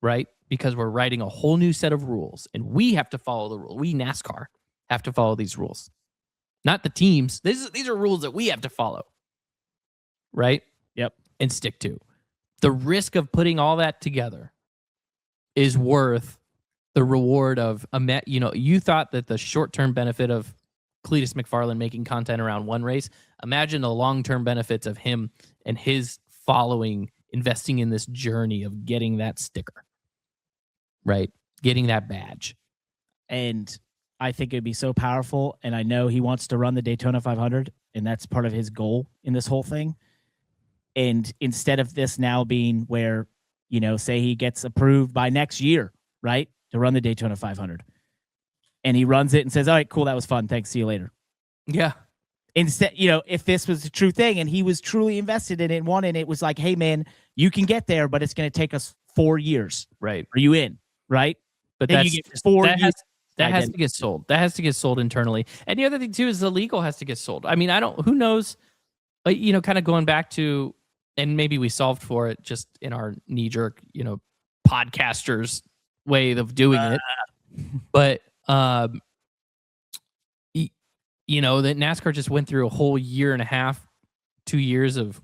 right? Because we're writing a whole new set of rules and we have to follow the rule. We, NASCAR, have to follow these rules, not the teams. These are rules that we have to follow, right? Yep. And stick to. The risk of putting all that together is worth the reward of, you thought that the short-term benefit of Cletus McFarland making content around one race. Imagine the long-term benefits of him and his following investing in this journey of getting that sticker, right? Getting that badge. And I think it'd be so powerful. And I know he wants to run the Daytona 500, and that's part of his goal in this whole thing. And instead of this now being where, say he gets approved by next year, right, to run the Daytona 500. And he runs it and says, all right, cool, that was fun. Thanks, see you later. Yeah. Instead, if this was a true thing and he was truly invested in it and wanted it, was like, hey, man, you can get there, but it's going to take us 4 years. Right. Are you in? Right? But then that's, you get 4 years. That has to get sold. That has to get sold internally. And the other thing, too, is the legal has to get sold. I mean, who knows, but, kind of going back to, and maybe we solved for it just in our knee-jerk, podcasters way of doing it. But that NASCAR just went through a whole year and a half, 2 years of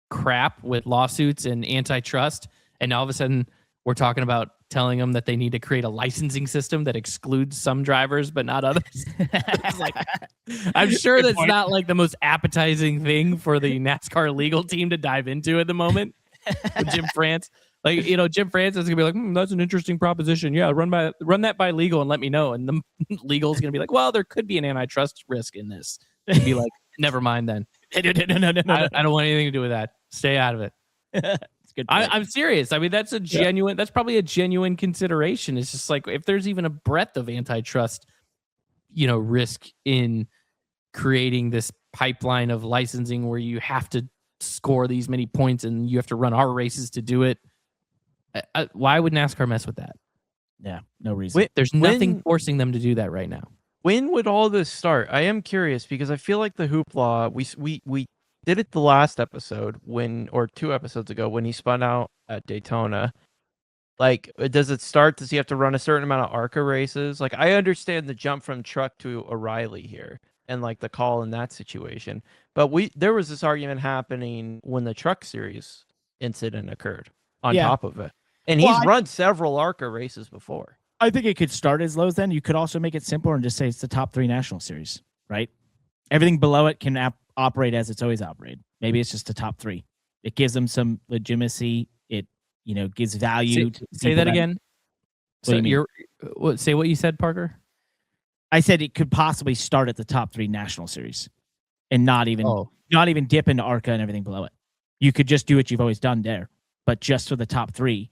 crap with lawsuits and antitrust, and all of a sudden we're talking about telling them that they need to create a licensing system that excludes some drivers but not others. It's like, I'm sure that's not like the most appetizing thing for the NASCAR legal team to dive into at the moment. With Jim France, like, Jim France is gonna be like, that's an interesting proposition. Yeah, run that by legal and let me know. And the legal is gonna be like, well, there could be an antitrust risk in this. And be like, never mind then. No. I don't want anything to do with that. Stay out of it. It's good. I'm serious. I mean, that's that's probably a genuine consideration. It's just like, if there's even a breadth of antitrust, risk in creating this pipeline of licensing where you have to score these many points and you have to run our races to do it. Why would NASCAR mess with that? Yeah, no reason. There's nothing forcing them to do that right now. When would all this start? I am curious because I feel like the hoopla, we did it the last episode or 2 episodes ago when he spun out at Daytona. Like, does it start? Does he have to run a certain amount of ARCA races? Like, I understand the jump from truck to O'Reilly here and like the call in that situation. But there was this argument happening when the truck series incident occurred on top of it. And he's run several ARCA races before. I think it could start as low as then. You could also make it simpler and just say it's the top 3 national series, right? Everything below it can operate as it's always operated. Maybe it's just the top 3. It gives them some legitimacy. It, gives value. Say that again. So say what you said, Parker. I said it could possibly start at the top 3 national series and not even dip into ARCA and everything below it. You could just do what you've always done there, but just for the top 3.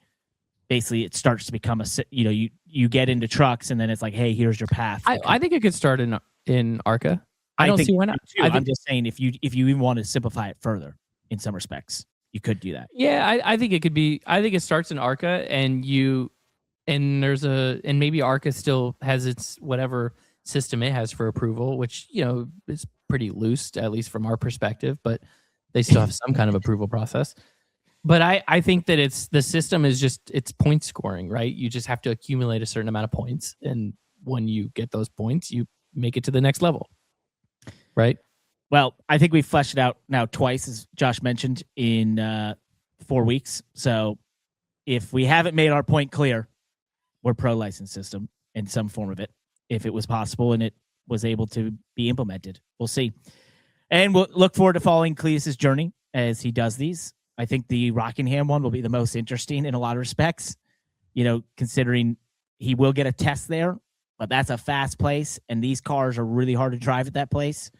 Basically, it starts to become you get into trucks and then it's like, hey, here's your path. I think it could start in ARCA. I don't see why not. I'm just saying if you even want to simplify it further in some respects, you could do that. Yeah, I think it could be. I think it starts in ARCA and maybe ARCA still has its whatever system it has for approval, which is pretty loose, at least from our perspective, but they still have some kind of approval process. But I think that the system is it's point scoring, right? You just have to accumulate a certain amount of points. And when you get those points, you make it to the next level, right? Well, I think we've fleshed it out now twice, as Josh mentioned, in 4 weeks. So if we haven't made our point clear, we're pro-license system in some form of it, if it was possible and it was able to be implemented. We'll see. And we'll look forward to following Cletus's journey as he does these. I think the Rockingham one will be the most interesting in a lot of respects, considering he will get a test there, but that's a fast place, and these cars are really hard to drive at that place.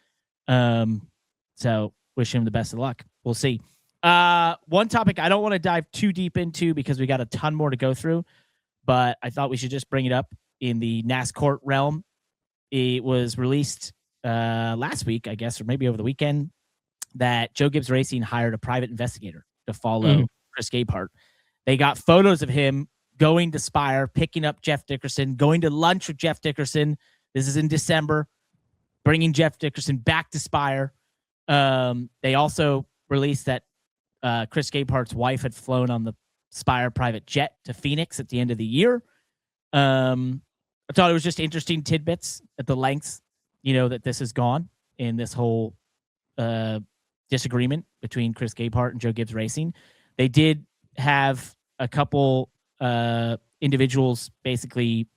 So wish him the best of luck. We'll see. One topic I don't want to dive too deep into because we got a ton more to go through, but I thought we should just bring it up in the NASCAR realm. It was released last week, I guess, or maybe over the weekend, that Joe Gibbs Racing hired a private investigator to follow Chris Gabehart. They got photos of him going to Spire, picking up Jeff Dickerson, going to lunch with Jeff Dickerson. This is in December, bringing Jeff Dickerson back to Spire. They also released that Chris Gabehart's wife had flown on the Spire private jet to Phoenix at the end of the year. I thought it was just interesting tidbits at the lengths, that this has gone in this whole disagreement between Chris Gabehart and Joe Gibbs Racing. They did have a couple individuals basically,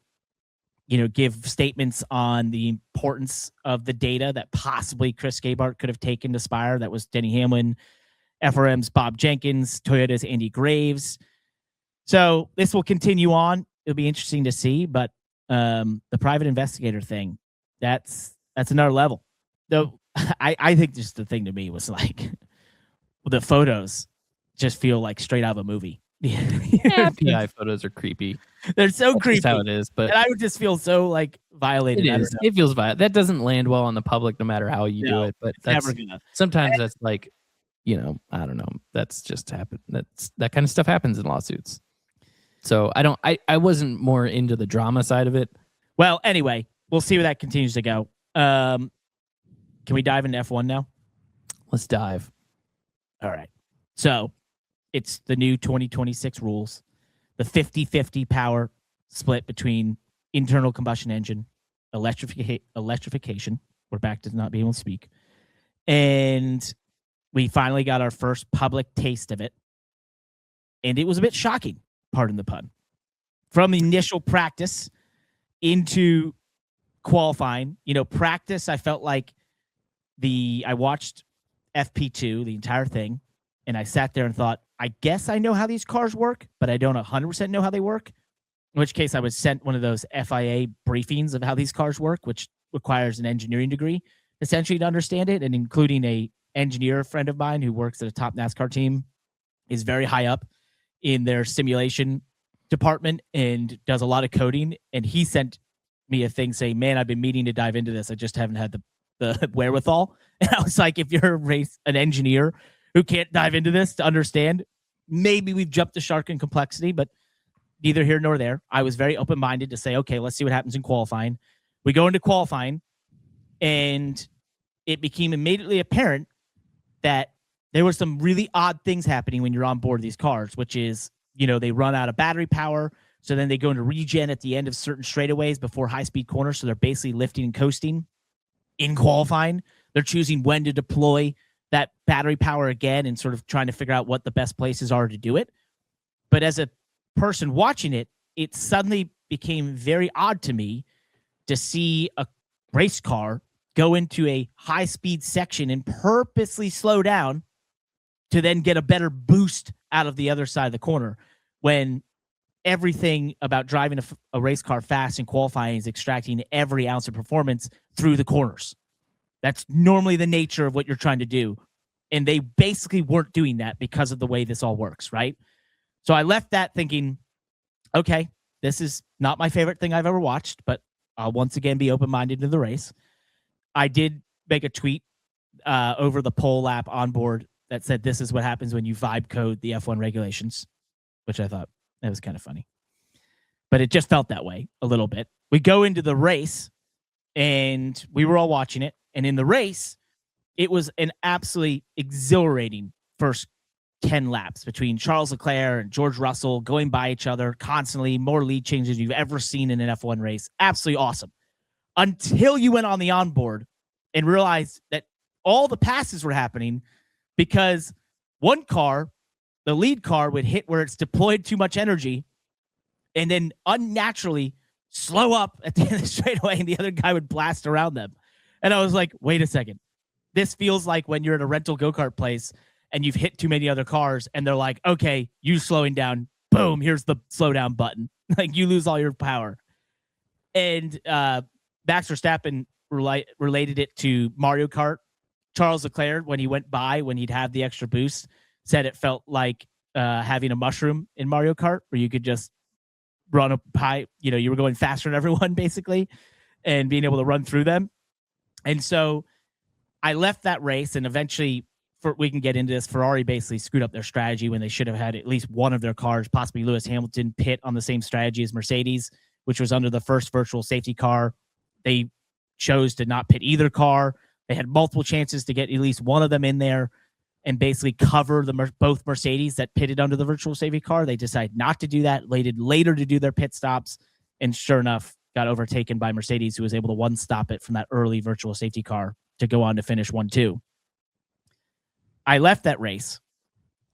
give statements on the importance of the data that possibly Chris Gabehart could have taken to Spire. That was Denny Hamlin, FRM's Bob Jenkins, Toyota's Andy Graves. So this will continue on. It'll be interesting to see, but the private investigator thing, that's another level. Though I think just the thing to me was like the photos just feel like straight out of a movie. Yeah, PI photos are creepy. They're so That's creepy. just how it is, but and I would just feel so like violated. it is. It feels violent. That doesn't land well on the public, no matter how you do it. But sometimes that's like, I don't know. That's just happened. That kind of stuff happens in lawsuits. So I wasn't more into the drama side of it. Well, anyway, we'll see where that continues to go. Can we dive into F1 now? Let's dive. All right. So it's the new 2026 rules, the 50-50 power split between internal combustion engine, electrification, We're back to not being able to speak. And we finally got our first public taste of it. And it was a bit shocking, pardon the pun. From the initial practice into qualifying, practice, I felt like I watched FP2, the entire thing, and I sat there and thought, I guess I know how these cars work, but I don't 100% know how they work. In which case I was sent one of those FIA briefings of how these cars work, which requires an engineering degree essentially to understand it, and including a engineer friend of mine who works at a top NASCAR team is very high up in their simulation department and does a lot of coding. And he sent me a thing saying, man, I've been meaning to dive into this. I just haven't had the wherewithal. And I was like, if you're an engineer who can't dive into this to understand, maybe we've jumped the shark in complexity, but neither here nor there. I was very open-minded to say, okay, let's see what happens in qualifying. We go into qualifying, and it became immediately apparent that there were some really odd things happening when you're on board these cars, which is, they run out of battery power. So then they go into regen at the end of certain straightaways before high-speed corners. So they're basically lifting and coasting in qualifying. They're choosing when to deploy that battery power again and sort of trying to figure out what the best places are to do it. But as a person watching it, it suddenly became very odd to me to see a race car go into a high-speed section and purposely slow down to then get a better boost out of the other side of the corner, when everything about driving a race car fast and qualifying is extracting every ounce of performance through the corners. That's normally the nature of what you're trying to do. And they basically weren't doing that because of the way this all works, right? So I left that thinking, okay, this is not my favorite thing I've ever watched, but I'll once again be open-minded to the race. I did make a tweet over the poll lap on board that said, this is what happens when you vibe code the F1 regulations, which I thought that was kind of funny. But it just felt that way a little bit. We go into the race, and we were all watching it. And in the race, it was an absolutely exhilarating first 10 laps between Charles Leclerc and George Russell going by each other constantly, more lead changes you've ever seen in an F1 race. Absolutely awesome. Until you went on the onboard and realized that all the passes were happening because one car, the lead car, would hit where it's deployed too much energy and then unnaturally slow up at the end of the straightaway, and the other guy would blast around them. And I was like, wait a second. This feels like when you're at a rental go-kart place and you've hit too many other cars and they're like, okay, you slowing down. Boom, here's the slow down button. Like, you lose all your power. And Max Verstappen related it to Mario Kart. Charles Leclerc, when he went by, when he'd have the extra boost, said it felt like having a mushroom in Mario Kart, where you could just run up high, you were going faster than everyone basically, and being able to run through them. And so I left that race, and eventually, we can get into this, Ferrari basically screwed up their strategy when they should have had at least one of their cars, possibly Lewis Hamilton, pit on the same strategy as Mercedes, which was under the first virtual safety car. They chose to not pit either car. They had multiple chances to get at least one of them in there and basically cover both Mercedes that pitted under the virtual safety car. They decided not to do that, waited later to do their pit stops, and sure enough, got overtaken by Mercedes, who was able to one-stop it from that early virtual safety car to go on to finish 1-2. I left that race,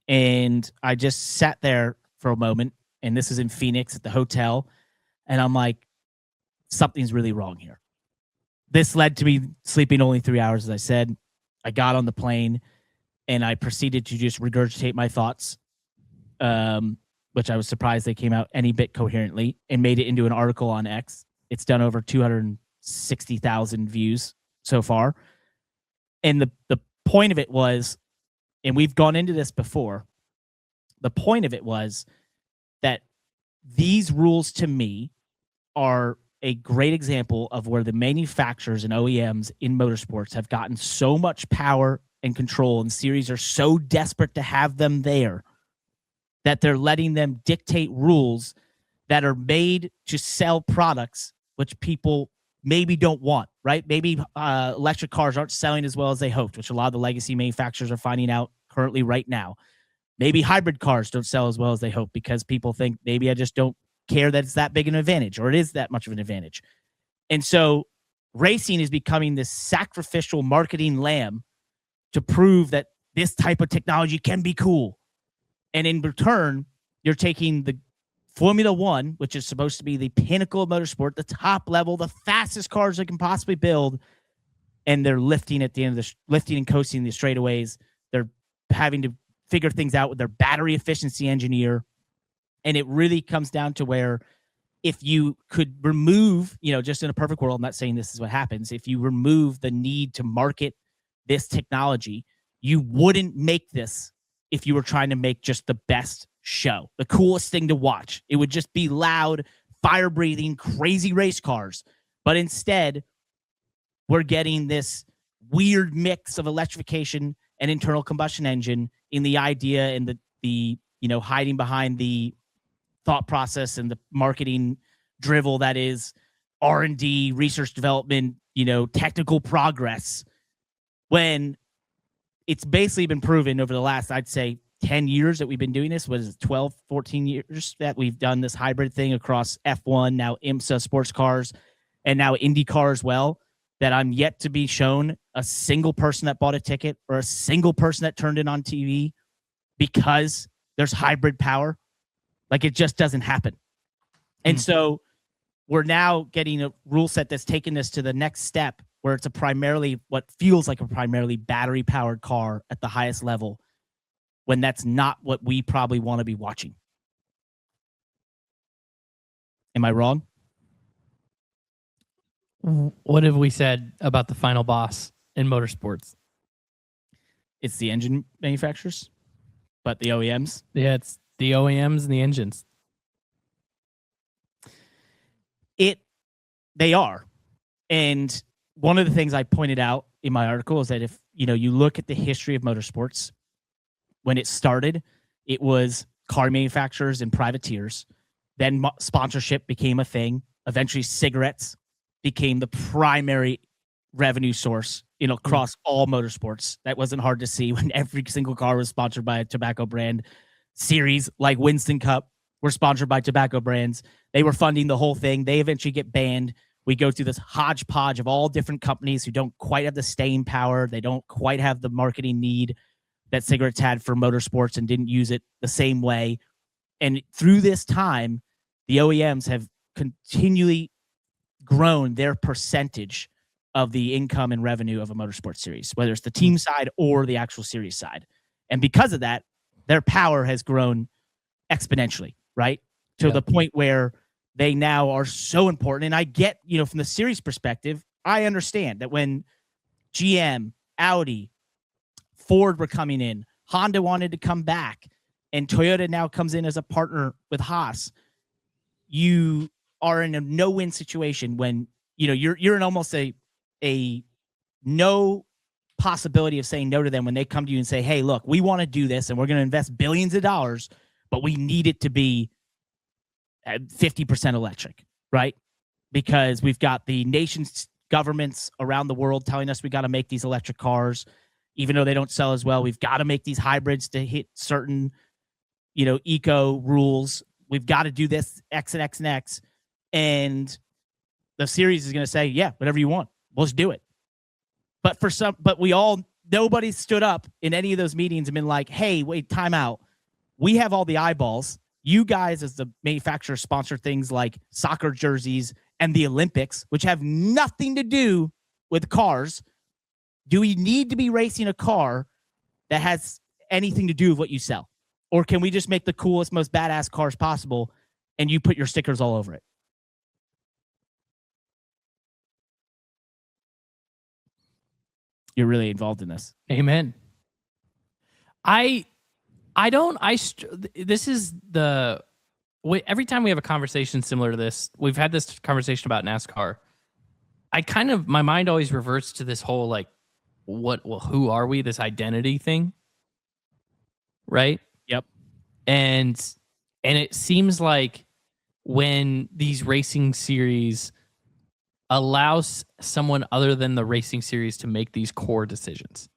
and I just sat there for a moment, and this is in Phoenix at the hotel, and I'm like, something's really wrong here. This led to me sleeping only 3 hours, as I said. I got on the plane, and I proceeded to just regurgitate my thoughts, which I was surprised they came out any bit coherently, and made it into an article on X. It's done over 260,000 views so far. And the point of it was, and we've gone into this before, the point of it was that these rules to me are a great example of where the manufacturers and OEMs in motorsports have gotten so much power and control, and series are so desperate to have them there that they're letting them dictate rules that are made to sell products which people maybe don't want, right? Maybe electric cars aren't selling as well as they hoped, which a lot of the legacy manufacturers are finding out currently right now. Maybe hybrid cars don't sell as well as they hope because people think maybe I just don't care that it's that big an advantage, or it is that much of an advantage. And so racing is becoming this sacrificial marketing lamb to prove that this type of technology can be cool. And in return, you're taking the Formula One, which is supposed to be the pinnacle of motorsport, the top level, the fastest cars they can possibly build, and they're lifting at the end of lifting and coasting the straightaways. They're having to figure things out with their battery efficiency engineer. And it really comes down to where if you could remove, just in a perfect world, I'm not saying this is what happens, if you remove the need to market this technology, you wouldn't make this if you were trying to make just the best show, the coolest thing to watch. It would just be loud, fire-breathing, crazy race cars. But instead, we're getting this weird mix of electrification and internal combustion engine in the idea and the hiding behind the thought process and the marketing drivel that is R&D, research development, technical progress, when it's basically been proven over the last, I'd say, 10 years that we've been doing this. What is it, 12, 14 years that we've done this hybrid thing across F1, now IMSA sports cars, and now IndyCar as well, that I'm yet to be shown a single person that bought a ticket or a single person that turned it on TV because there's hybrid power. Like, it just doesn't happen. And so we're now getting a rule set that's taken us to the next step where it's what feels like a primarily battery powered car at the highest level, when that's not what we probably want to be watching. Am I wrong? What have we said about the final boss in motorsports? It's the engine manufacturers, but the OEMs. Yeah, it's the OEMs and the engines. They are. And one of the things I pointed out in my article is that if you look at the history of motorsports, when it started, it was car manufacturers and privateers. Then sponsorship became a thing. Eventually, cigarettes became the primary revenue source across all motorsports. That wasn't hard to see when every single car was sponsored by a tobacco brand. Series like Winston Cup were sponsored by tobacco brands. They were funding the whole thing. They eventually get banned. We go through this hodgepodge of all different companies who don't quite have the staying power. They don't quite have the marketing need that cigarettes had for motorsports and didn't use it the same way. And through this time, the OEMs have continually grown their percentage of the income and revenue of a motorsports series, whether it's the team side or the actual series side. And because of that, their power has grown exponentially, right? To the point where they now are so important. And I get, from the series perspective, I understand that when GM, Audi, Ford were coming in, Honda wanted to come back, and Toyota now comes in as a partner with Haas, you are in a no-win situation when, you're in almost a no possibility of saying no to them when they come to you and say, hey, look, we want to do this and we're going to invest billions of dollars, but we need it to be 50% electric, right? Because we've got the nation's governments around the world telling us we got to make these electric cars, even though they don't sell as well. We've got to make these hybrids to hit certain, eco rules. We've got to do this X and X and X. And the series is going to say, yeah, whatever you want, let's do it. But nobody stood up in any of those meetings and been like, hey, wait, time out. We have all the eyeballs. You guys, as the manufacturer, sponsor things like soccer jerseys and the Olympics, which have nothing to do with cars. Do we need to be racing a car that has anything to do with what you sell? Or can we just make the coolest, most badass cars possible and you put your stickers all over it? You're really involved in this. Amen. This is every time we have a conversation similar to this, we've had this conversation about NASCAR. My mind always reverts to this whole who are we? This identity thing. Right? Yep. And it seems like when these racing series allows someone other than the racing series to make these core decisions,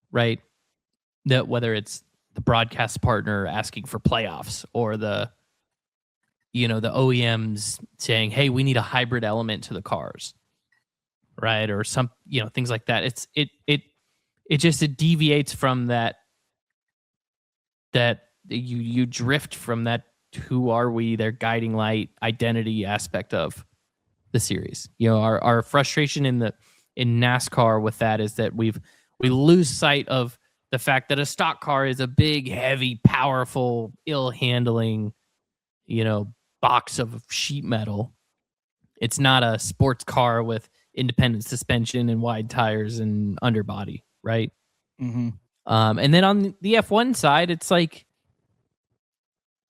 right? That whether it's the broadcast partner asking for playoffs or the OEMs saying, hey, we need a hybrid element to the cars. right? Or some, things like that. It deviates from that you drift from that who are we, their guiding light identity aspect of the series. Our frustration in NASCAR with that is that we lose sight of the fact that a stock car is a big, heavy, powerful, ill-handling, box of sheet metal. It's not a sports car with independent suspension and wide tires and underbody, right? Mm-hmm. And then on the F1 side, it's like,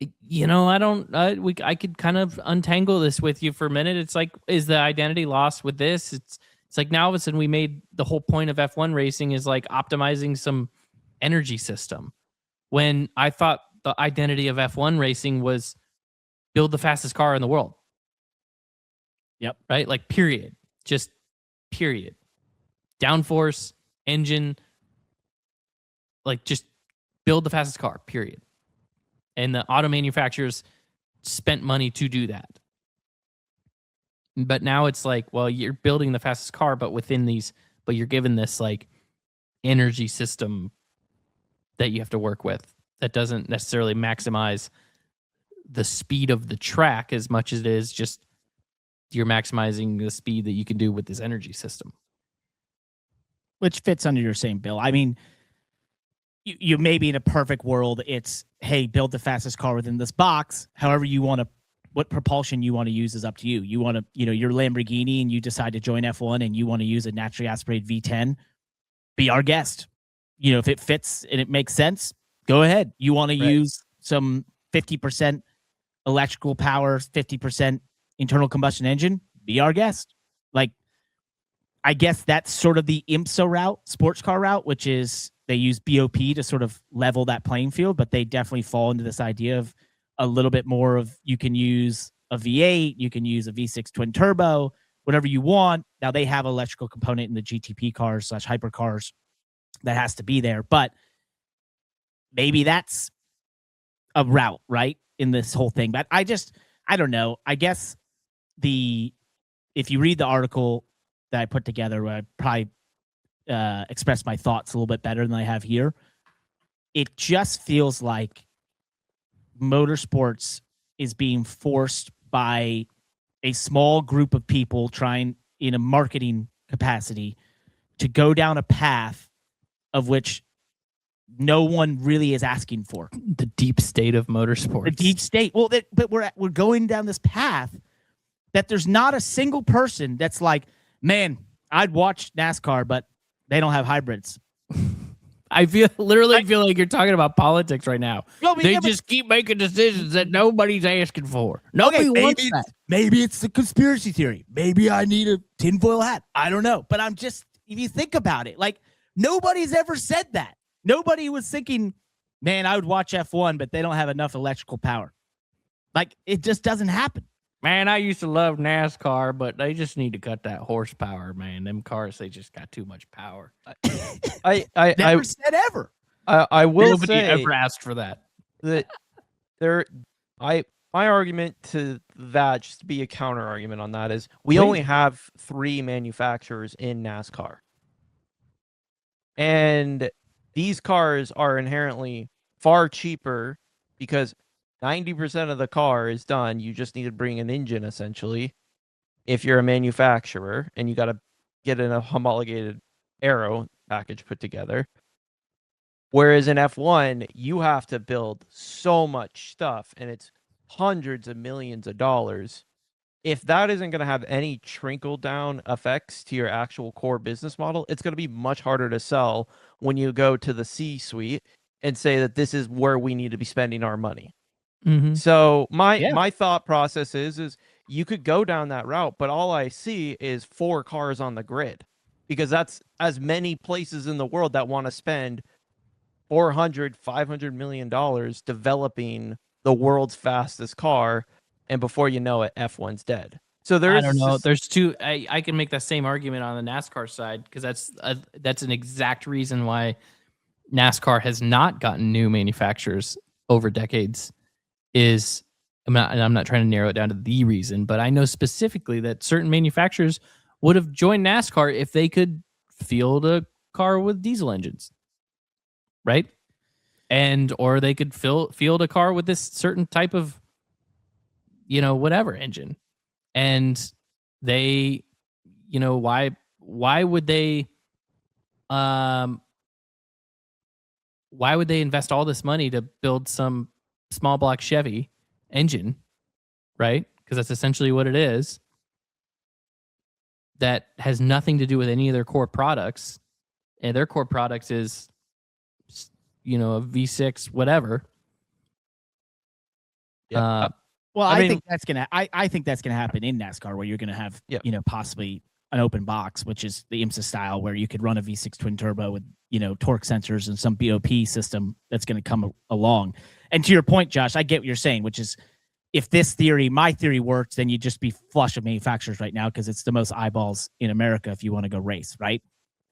I could kind of untangle this with you for a minute. It's like, is the identity lost with this? It's like now all of a sudden we made the whole point of F1 racing is like optimizing some energy system, when I thought the identity of F1 racing was build the fastest car in the world. Yep. Right? Like period. Just period. Downforce, engine, like just build the fastest car, period. And the auto manufacturers spent money to do that. But now it's like, well, you're building the fastest car, but you're given this like energy system that you have to work with that doesn't necessarily maximize the speed of the track as much as it is just you're maximizing the speed that you can do with this energy system. Which fits under your same bill. I mean, you maybe in a perfect world, it's, hey, build the fastest car within this box. However you want to, what propulsion you want to use is up to you. You want to, your Lamborghini and you decide to join F1 and you want to use a naturally aspirated V10, be our guest. If it fits and it makes sense, go ahead. You want to use some 50% electrical power, 50% internal combustion engine, be our guest. Like, I guess that's sort of the IMSA route, sports car route, which is they use BOP to sort of level that playing field, but they definitely fall into this idea of a little bit more of, you can use a V8, you can use a V6 twin turbo, whatever you want. Now they have electrical component in the GTP cars / hypercars that has to be there, but maybe that's a route, right, in this whole thing. But I don't know. I guess if you read the article that I put together, where I probably express my thoughts a little bit better than I have here, it just feels like motorsports is being forced by a small group of people trying in a marketing capacity to go down a path of which no one really is asking for. The deep state of motorsports. The deep state. Well, but we're going down this path that there's not a single person that's like, man, I'd watch NASCAR, but they don't have hybrids. I literally feel like you're talking about politics right now. No, they just keep making decisions that nobody's asking for. Nobody wants that. Maybe it's the conspiracy theory. Maybe I need a tinfoil hat. I don't know. But if you think about it, like, nobody's ever said that. Nobody was thinking, man, I would watch F1, but they don't have enough electrical power. Like, it just doesn't happen. Man, I used to love NASCAR, but they just need to cut that horsepower, man. Them cars, they just got too much power. I never said ever. I will Nobody say ever asked for that. that my argument to that, just to be a counter argument on that, is we only have 3 manufacturers in NASCAR. And these cars are inherently far cheaper because 90% of the car is done. You just need to bring an engine, essentially, if you're a manufacturer, and you got to get in a homologated aero package put together. Whereas in F1, you have to build so much stuff, and it's hundreds of millions of dollars. If that isn't going to have any trickle-down effects to your actual core business model, it's going to be much harder to sell when you go to the C-suite and say that this is where we need to be spending our money. Mm-hmm. So my thought process is you could go down that route, but all I see is 4 cars on the grid, because that's as many places in the world that want to spend $400-500 million developing the world's fastest car, and before you know it, F1's dead. So I don't know. There's two. I can make that same argument on the NASCAR side, because that's an exact reason why NASCAR has not gotten new manufacturers over decades. I'm not trying to narrow it down to the reason, but I know specifically that certain manufacturers would have joined NASCAR if they could field a car with diesel engines, right? And or they could field a car with this certain type of, whatever engine. And they, why would they invest all this money to build some small block Chevy engine, right? Because that's essentially what it is. That has nothing to do with any of their core products. And their core products is, a V6, whatever. Yeah. Well, I I mean- think that's gonna. I think that's gonna happen in NASCAR, where you're gonna have, Yep. Possibly an open box, which is the IMSA style, where you could run a V6 twin turbo with, torque sensors and some BOP system that's going to come along. And to your point, Josh, I get what you're saying, which is, if my theory works, then you'd just be flush of manufacturers right now because it's the most eyeballs in America if you want to go race, right?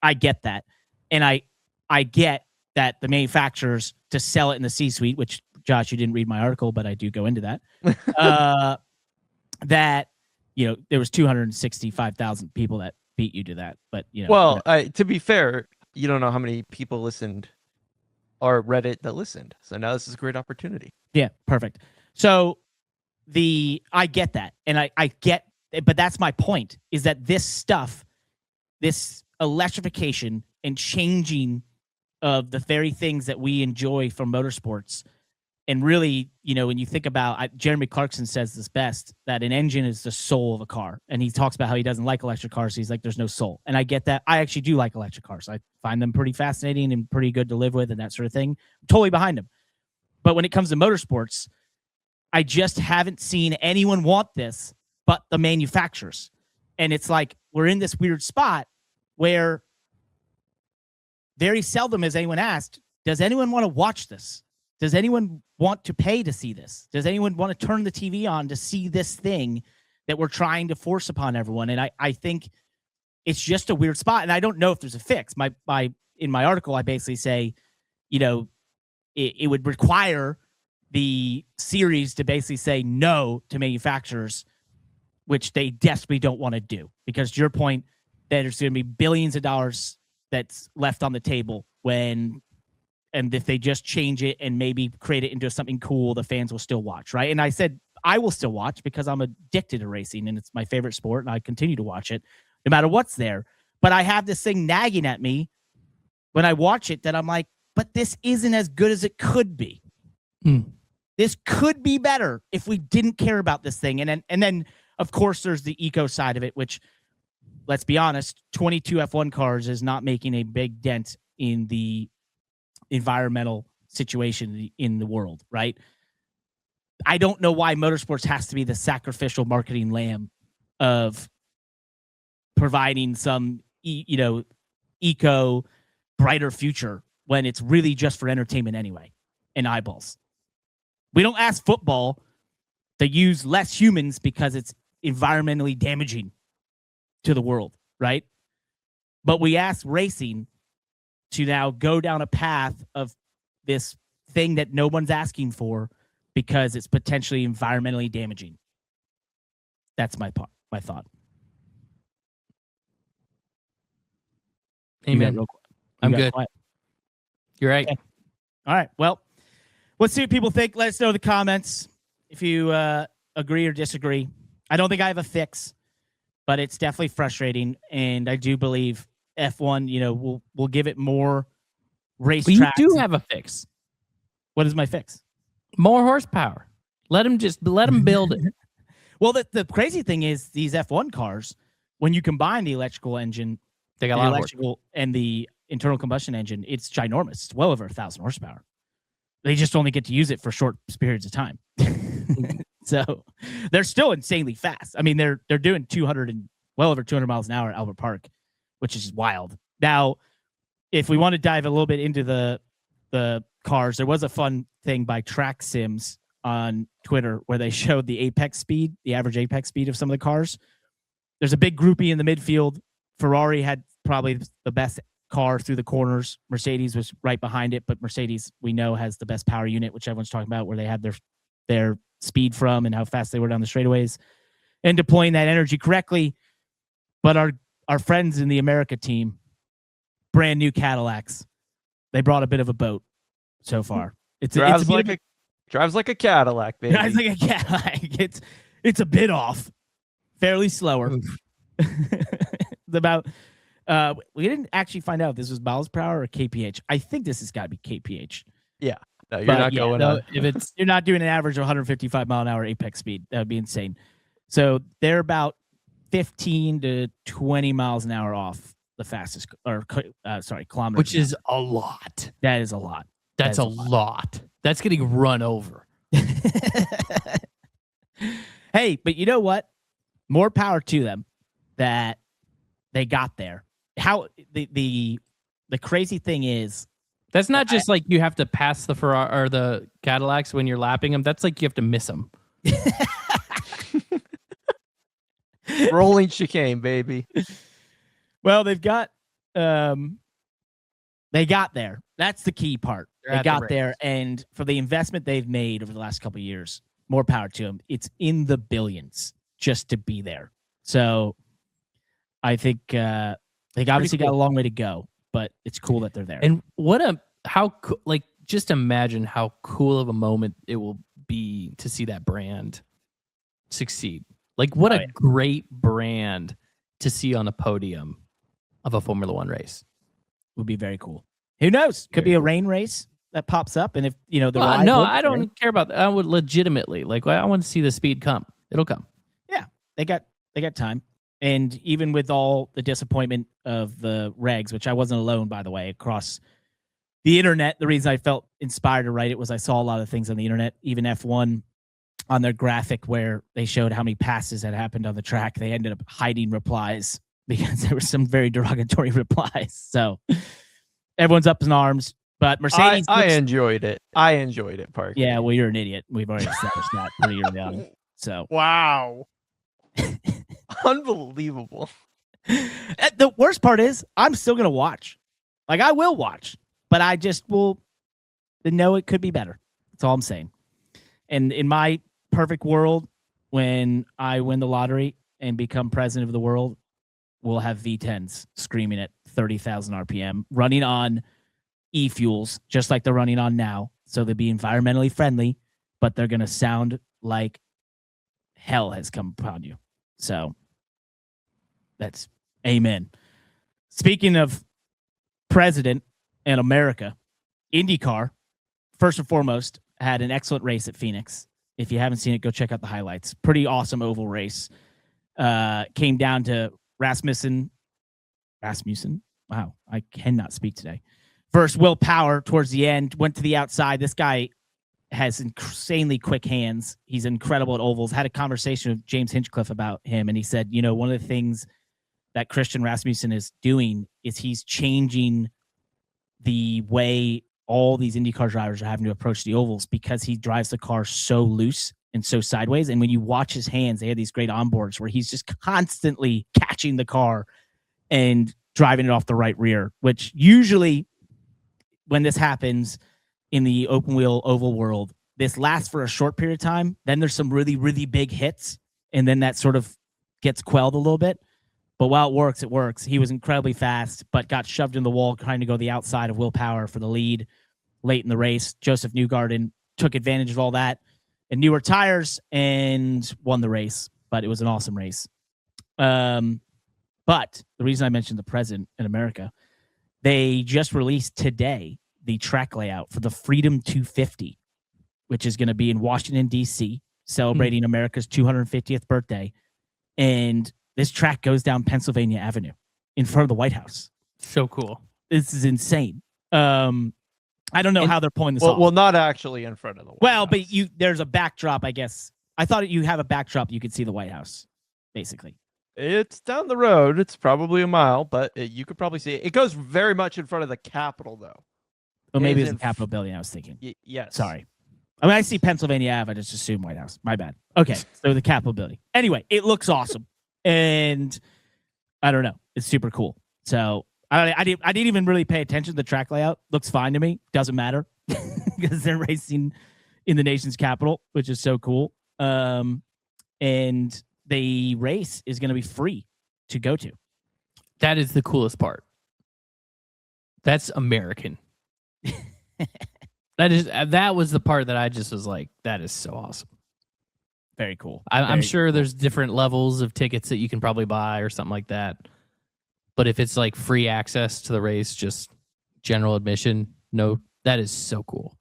I get that. And I get that the manufacturers, to sell it in the C-suite, which, Josh, you didn't read my article, but I do go into that, that, there was 265,000 people that beat you to that. But, Well, to be fair, you don't know how many people listened or read it that listened. So now this is a great opportunity. yeah, perfect. So I get that. And I get, but that's my point, is that this stuff, this electrification and changing of the very things that we enjoy from motorsports. And really, when you think about, Jeremy Clarkson says this best, that an engine is the soul of a car. And he talks about how he doesn't like electric cars. So he's like, there's no soul. And I get that. I actually do like electric cars. I find them pretty fascinating and pretty good to live with and that sort of thing. I'm totally behind them. But when it comes to motorsports, I just haven't seen anyone want this but the manufacturers. And it's like, we're in this weird spot where very seldom has anyone asked, does anyone want to watch this? Does anyone want to pay to see this? Does anyone want to turn the TV on to see this thing that we're trying to force upon everyone? And I think it's just a weird spot. And I don't know if there's a fix. In my article, I basically say, it would require the series to basically say no to manufacturers, which they desperately don't want to do. Because to your point, there's going to be billions of dollars that's left on the table and if they just change it and maybe create it into something cool, the fans will still watch, right? And I said I will still watch because I'm addicted to racing and it's my favorite sport and I continue to watch it no matter what's there. But I have this thing nagging at me when I watch it that I'm like, but this isn't as good as it could be. This could be better if we didn't care about this thing. And then of course, there's the eco side of it, which, let's be honest, 22 F1 cars is not making a big dent in the environmental situation in the world, right? I don't know why motorsports has to be the sacrificial marketing lamb of providing some, eco brighter future when it's really just for entertainment anyway and eyeballs. We don't ask football to use less humans because it's environmentally damaging to the world, right? But we ask racing to now go down a path of this thing that no one's asking for because it's potentially environmentally damaging. That's my thought. Amen. I'm good. Quiet. You're right. Okay. All right. Well, let's see what people think. Let us know in the comments if you agree or disagree. I don't think I have a fix, but it's definitely frustrating. And I do believe F1, we'll give it more race But you tracks. do have a fix. What is my fix? More horsepower. Let them build it. Well, the crazy thing is these F1 cars, when you combine the electrical engine, They got a the lot of horsepower. electrical and the internal combustion engine, it's ginormous. It's well over 1,000 horsepower. They just only get to use it for short periods of time. So they're still insanely fast. I mean, they're doing well over 200 miles an hour at Albert Park, which is wild. Now, if we want to dive a little bit into the cars, there was a fun thing by Track Sims on Twitter where they showed the average apex speed of some of the cars. There's a big groupie in the midfield. Ferrari had probably the best car through the corners. Mercedes was right behind it, but Mercedes, we know, has the best power unit, which everyone's talking about, where they had their speed from and how fast they were down the straightaways and deploying that energy correctly. But our friends in the America team, brand new Cadillacs. They brought a bit of a boat so far. Drives like a Cadillac, baby. Drives like a Cadillac. It's a bit off, fairly slower. It's about we didn't actually find out if this was miles per hour or kph. I think this has got to be kph. No, you're not going on. If you're not doing an average of 155 mile an hour apex speed, that would be insane. So they're about 15 to 20 miles an hour off the fastest, kilometers. Which is a lot. That is a lot. That's a lot. That's getting run over. Hey, but you know what? More power to them that they got there. How the crazy thing is, that's not just like you have to pass the Ferrari or the Cadillacs when you're lapping them. That's like you have to miss them. Rolling chicane, baby. Well, they got there. That's the key part. They got there, and for the investment they've made over the last couple of years, more power to them. It's in the billions just to be there. So I think they obviously got a long way to go, but it's cool that they're there. And just imagine how cool of a moment it will be to see that brand succeed. Like, what a great brand to see on the podium of a Formula One race. Would be very cool. Who knows? Could be a rain race that pops up, and if the ride no, works, I don't care about that. I would legitimately I want to see the speed come. It'll come. Yeah, they got time, and even with all the disappointment of the regs, which I wasn't alone, by the way, across the internet. The reason I felt inspired to write it was I saw a lot of things on the internet, even F1 on their graphic where they showed how many passes had happened on the track. They ended up hiding replies because there were some very derogatory replies. So everyone's up in arms. But Mercedes, I enjoyed it. I enjoyed it, Park. Yeah, well, you're an idiot. We've already established that pretty early on. So wow, unbelievable. The worst part is I'm still gonna watch. Like, I will watch, but I just will know it could be better. That's all I'm saying. And in my perfect world, when I win the lottery and become president of the world, we'll have V10s screaming at 30,000 RPM, running on e-fuels, just like they're running on now. So they'll be environmentally friendly, but they're going to sound like hell has come upon you. So that's amen. Speaking of president and America, IndyCar, first and foremost, had an excellent race at Phoenix. If you haven't seen it, go check out the highlights. Pretty awesome oval race. Came down to Rasmussen. Wow, I cannot speak today. Versus Will Power towards the end. Went to the outside. This guy has insanely quick hands. He's incredible at ovals. Had a conversation with James Hinchcliffe about him, and he said, one of the things that Christian Rasmussen is doing is he's changing the way all these IndyCar drivers are having to approach the ovals because he drives the car so loose and so sideways. And when you watch his hands, they have these great onboards where he's just constantly catching the car and driving it off the right rear, which usually when this happens in the open wheel oval world, this lasts for a short period of time. Then there's some really, really big hits. And then that sort of gets quelled a little bit. But while it works. He was incredibly fast, but got shoved in the wall trying to go the outside of Will Power for the lead late in the race. Joseph Newgarden took advantage of all that and newer tires and won the race. But it was an awesome race. But the reason I mentioned the president in America, they just released today the track layout for the Freedom 250, which is going to be in Washington, D.C., celebrating America's 250th birthday. And this track goes down Pennsylvania Avenue in front of the White House. So cool. This is insane. I don't know how they're pulling this off. Well, not actually in front of the White House. But there's a backdrop, I guess. I thought you have a backdrop you could see the White House, basically. It's down the road. It's probably a mile, but you could probably see it. It goes very much in front of the Capitol, though. Well, maybe it's the Capitol building I was thinking. Yes. Sorry. I mean, I see Pennsylvania Ave. I just assume White House. My bad. Okay. So the Capitol building. Anyway, it looks awesome. And I don't know. It's super cool. So I didn't even really pay attention to the track layout. Looks fine to me. Doesn't matter because they're racing in the nation's capital, which is so cool. And the race is going to be free to go to. That is the coolest part. That's American. That was the part that I just was like, that is so awesome. Very cool. I'm Very sure there's different levels of tickets that you can probably buy or something like that. But if it's like free access to the race, just general admission, no, that is so cool.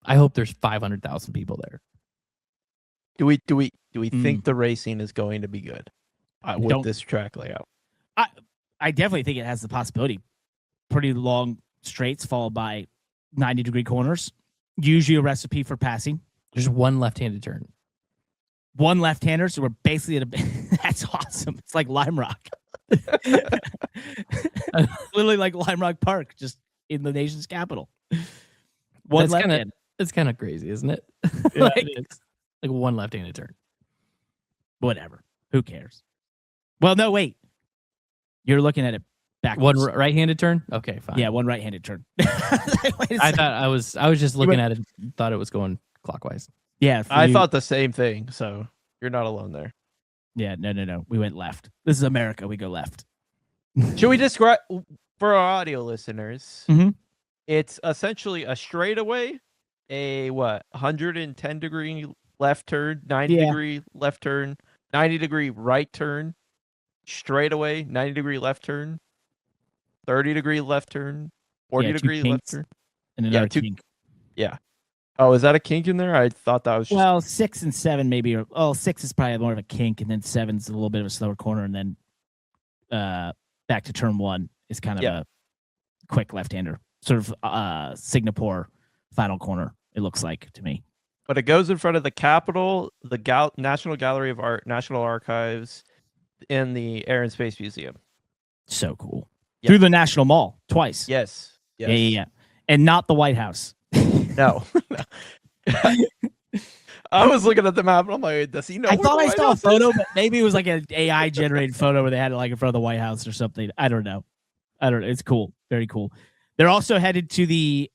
I hope there's 500,000 people there. Do we think the racing is going to be good with this track layout? I definitely think it has the possibility. Pretty long straights followed by 90-degree corners. Usually a recipe for passing. There's one left-handed turn. One left-hander, so we're basically at a... That's awesome. It's like Lime Rock. Literally like Lime Rock Park, just in the nation's capital. One left-hander. It's kind of crazy, isn't it? Yeah, like, it is. Like one left-handed turn. Whatever. Who cares? Well, no, wait. You're looking at it backwards. One right-handed turn? Okay, fine. Yeah, one right-handed turn. I thought I was just looking at it, thought it was going clockwise. Yeah, I thought the same thing, so you're not alone there. Yeah, no. We went left. This is America. We go left. Should we describe for our audio listeners? Mhm. It's essentially a straightaway, a 110-degree left turn, 90-degree left turn, 90-degree right turn, straightaway, 90-degree left turn, 30-degree left turn, 40-degree left turn, and another kink. Yeah. Oh, is that a kink in there? I thought that was just... Well, 6 and 7 maybe. Or, 6 is probably more of a kink, and then 7's a little bit of a slower corner, and then back to turn 1 is kind of a quick left-hander, sort of Singapore final corner. It looks like to me. But it goes in front of the Capitol, the National Gallery of Art, National Archives, and the Air and Space Museum. So cool. Yeah. Through the National Mall twice. Yes. Yeah. And not the White House. No. I was looking at the map and I'm like, does he know? I thought I saw a photo, but maybe it was like an AI generated photo where they had it like in front of the White House or something. I don't know. It's cool. Very cool. They're also headed to the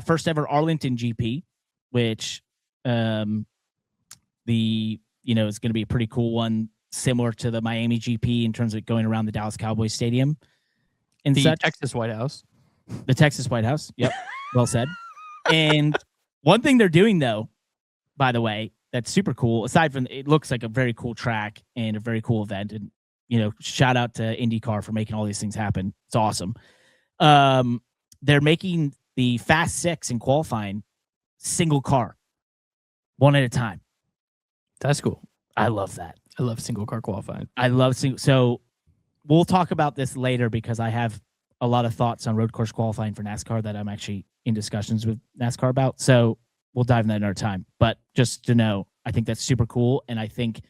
first ever Arlington GP, which is going to be a pretty cool one, similar to the Miami GP in terms of going around the Dallas Cowboys Stadium. And the such. Texas White House. The Texas White House. Yep. Well said. And one thing they're doing, though, by the way, that's super cool, aside from it looks like a very cool track and a very cool event. And, shout out to IndyCar for making all these things happen. It's awesome. They're making the Fast Six in qualifying single car, one at a time. That's cool. I love that. I love single car qualifying. I love so we'll talk about this later because I have a lot of thoughts on road course qualifying for NASCAR that I'm actually in discussions with NASCAR about. So we'll dive in that another time. But just to know, I think that's super cool. And I think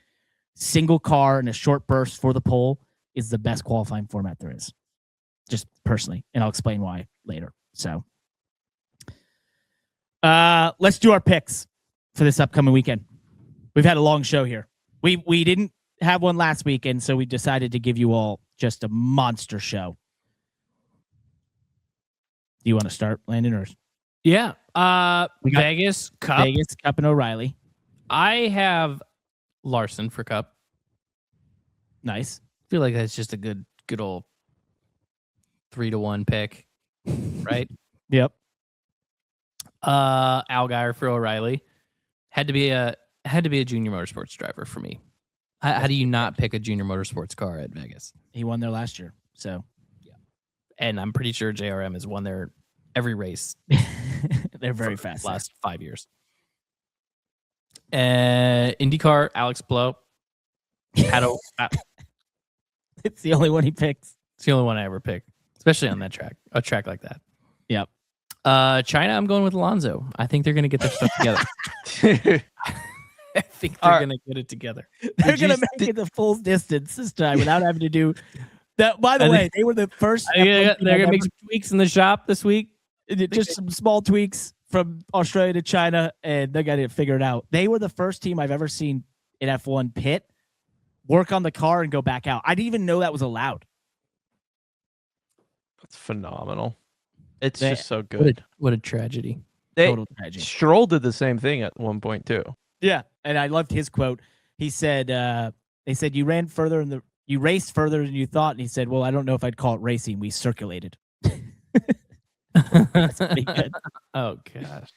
single car in a short burst for the pole is the best qualifying format there is. Just personally. And I'll explain why later. So let's do our picks for this upcoming weekend. We've had a long show here. We didn't have one last weekend, so we decided to give you all just a monster show. Do you want to start, Landon? Or yeah. Vegas, Cup. Vegas, Cup, and O'Reilly. I have Larson for Cup. Nice. I feel like that's just a good old 3-1 pick, right? Yep. Allgaier for O'Reilly. Had to be a junior motorsports driver for me. How do you not pick a junior motorsports car at Vegas? He won there last year, so yeah. And I'm pretty sure JRM has won there every race. They're very fast. Last 5 years. IndyCar, Alex Blow. It's the only one he picks. It's the only one I ever pick, especially on that track. A track like that. Yep. China, I'm going with Alonso. I think they're going to get their stuff together. I think they're going to get it together. They're going to make it the full distance this time without having to do that. By the way, they were the first. They're going to make some tweaks in the shop this week. Just some small tweaks from Australia to China, and they got it figured out. They were the first team I've ever seen in F1 pit, work on the car, and go back out. I didn't even know that was allowed. That's phenomenal. It's just so good. What a tragedy. Total tragedy. Stroll did the same thing at one point too. Yeah, and I loved his quote. He said, "They said you ran further You raced further than you thought. And he said, well, I don't know if I'd call it racing. We circulated. That's pretty good. Oh gosh.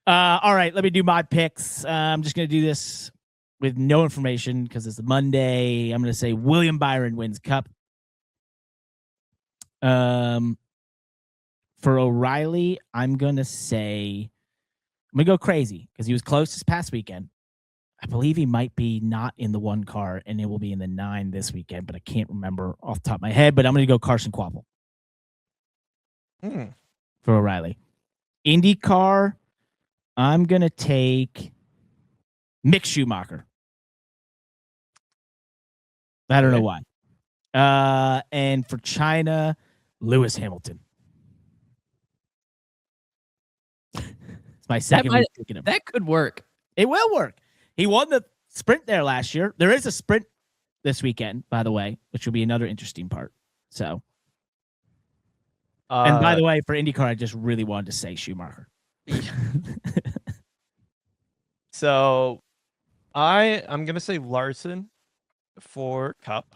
All right, let me do my picks. I'm just going to do this with no information because it's Monday. I'm going to say William Byron wins Cup. For O'Reilly, I'm going to go crazy because he was close this past weekend. I believe he might be not in the 1 car, and it will be in the 9 this weekend, but I can't remember off the top of my head. But I'm going to go Carson Kvapil for O'Reilly. IndyCar, I'm going to take Mick Schumacher. I don't know why. And for China, Lewis Hamilton. It's my second week picking him. That could work. It will work. He won the sprint there last year. There is a sprint this weekend, by the way, which will be another interesting part. So, and by the way, for IndyCar, I just really wanted to say Schumacher. So, I'm gonna say Larson for Cup.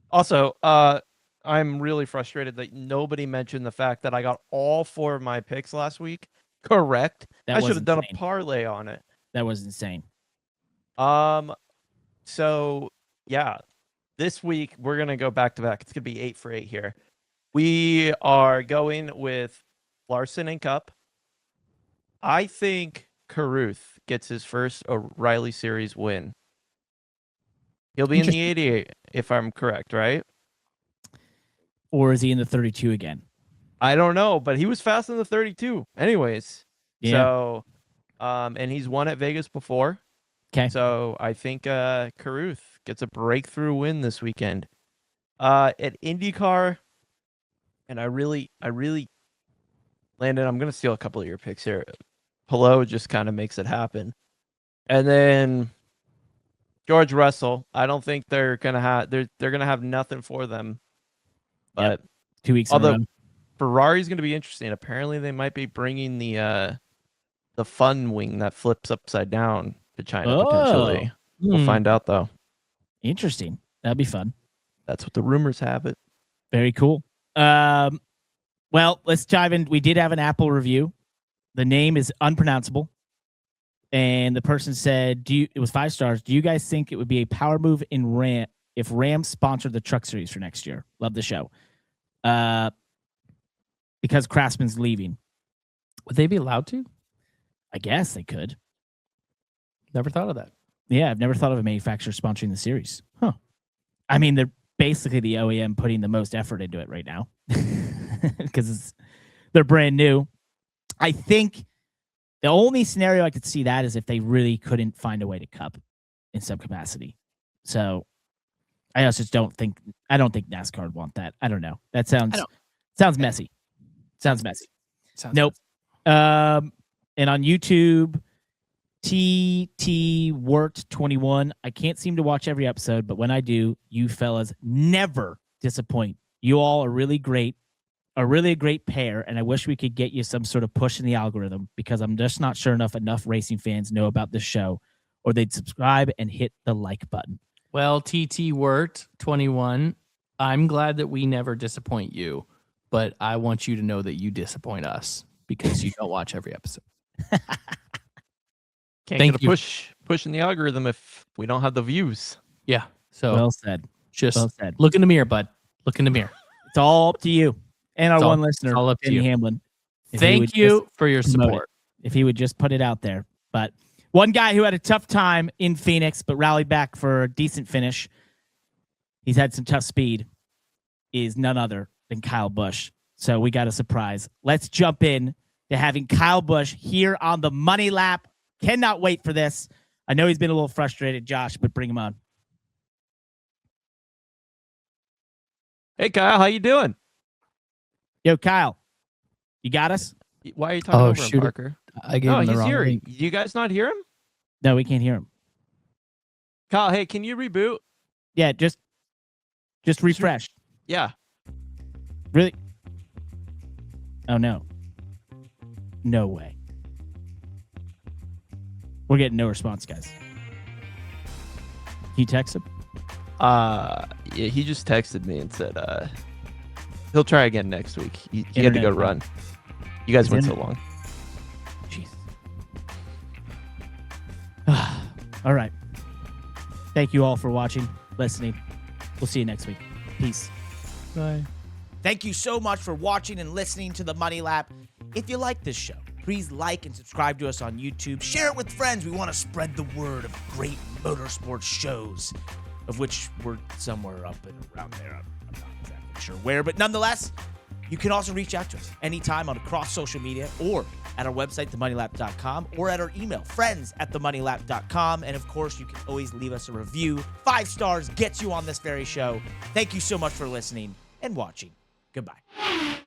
Also, I'm really frustrated that nobody mentioned the fact that I got all 4 of my picks last week correct. That I was should have done insane. a parlay on it. That was insane. So yeah, this week we're gonna go back to back. It's gonna be 8 for 8 here. We are going with Larson and Cup. I think Carruth gets his first O'Reilly Series win. He'll be in the 88, if I'm correct, right? Or is he in the 32 again? I don't know, but he was fast in the 32. Anyways, Yeah. so, and he's won at Vegas before. Okay. So I think Carruth gets a breakthrough win this weekend. At IndyCar, and I really, Landon, I'm gonna steal a couple of your picks here. Pillow just kind of makes it happen, and then George Russell. I don't think they're gonna have nothing for them. But 2 weeks in a row. Ferrari's gonna be interesting. Apparently, they might be bringing the fun wing that flips upside down to China potentially. We'll find out though. Interesting. That'd be fun. That's what the rumors have it. Very cool. Well, let's dive in. We did have an Apple review. The name is unpronounceable. And the person said, it was 5 stars. Do you guys think it would be a power move in Ram if Ram sponsored the truck series for next year? Love the show. Because Craftsman's leaving. Would they be allowed to? I guess they could. Never thought of that. Yeah, I've never thought of a manufacturer sponsoring the series. Huh. I mean, they're basically the OEM putting the most effort into it right now. Because they're brand new. I think the only scenario I could see that is if they really couldn't find a way to cup in some capacity. So I just don't think NASCAR would want that. I don't know. That sounds messy. Sounds messy. Nope. And on YouTube, TT Wort 21. I can't seem to watch every episode, but when I do, you fellas never disappoint. You all are really great. A really great pair, and I wish we could get you some sort of push in the algorithm because I'm just not sure enough racing fans know about this show, or they'd subscribe and hit the like button. Well, TT Wort 21, I'm glad that we never disappoint you, but I want you to know that you disappoint us because you don't watch every episode. Can't get a push in the algorithm if we don't have the views. Yeah. So well said. Just well said. Look in the mirror, bud. Look in the mirror. It's all up to you. And our one listener, all up to Benny you. Hamlin. Thank you for your support. If he would just put it out there. But one guy who had a tough time in Phoenix but rallied back for a decent finish, he's had some tough speed, is none other than Kyle Busch. So we got a surprise. Let's jump in to having Kyle Busch here on the Money Lap. Cannot wait for this. I know he's been a little frustrated, Josh, but bring him on. Hey, Kyle, how you doing? Yo, Kyle, you got us? Why are you talking over him, Parker? I gave him the he's wrong here. link. You guys not hear him? No, we can't hear him. Kyle, hey, can you reboot? Yeah, just refresh. Yeah. Really? Oh, no. No way. We're getting no response, guys. Can you text him? Yeah, he just texted me and said he'll try again next week. He had to go Internet run. You guys Is went it- so long. Jeez. All right. Thank you all for watching, listening. We'll see you next week. Peace. Bye. Thank you so much for watching and listening to the Money Lap. If you like this show, please like and subscribe to us on YouTube. Share it with friends. We want to spread the word of great motorsports shows, of which we're somewhere up and around there. I'm not exactly sure where, but nonetheless, you can also reach out to us anytime on across social media or at our website, themoneylap.com, or at our email, friends@themoneylap.com. And of course, you can always leave us a review. 5 stars gets you on this very show. Thank you so much for listening and watching. Goodbye.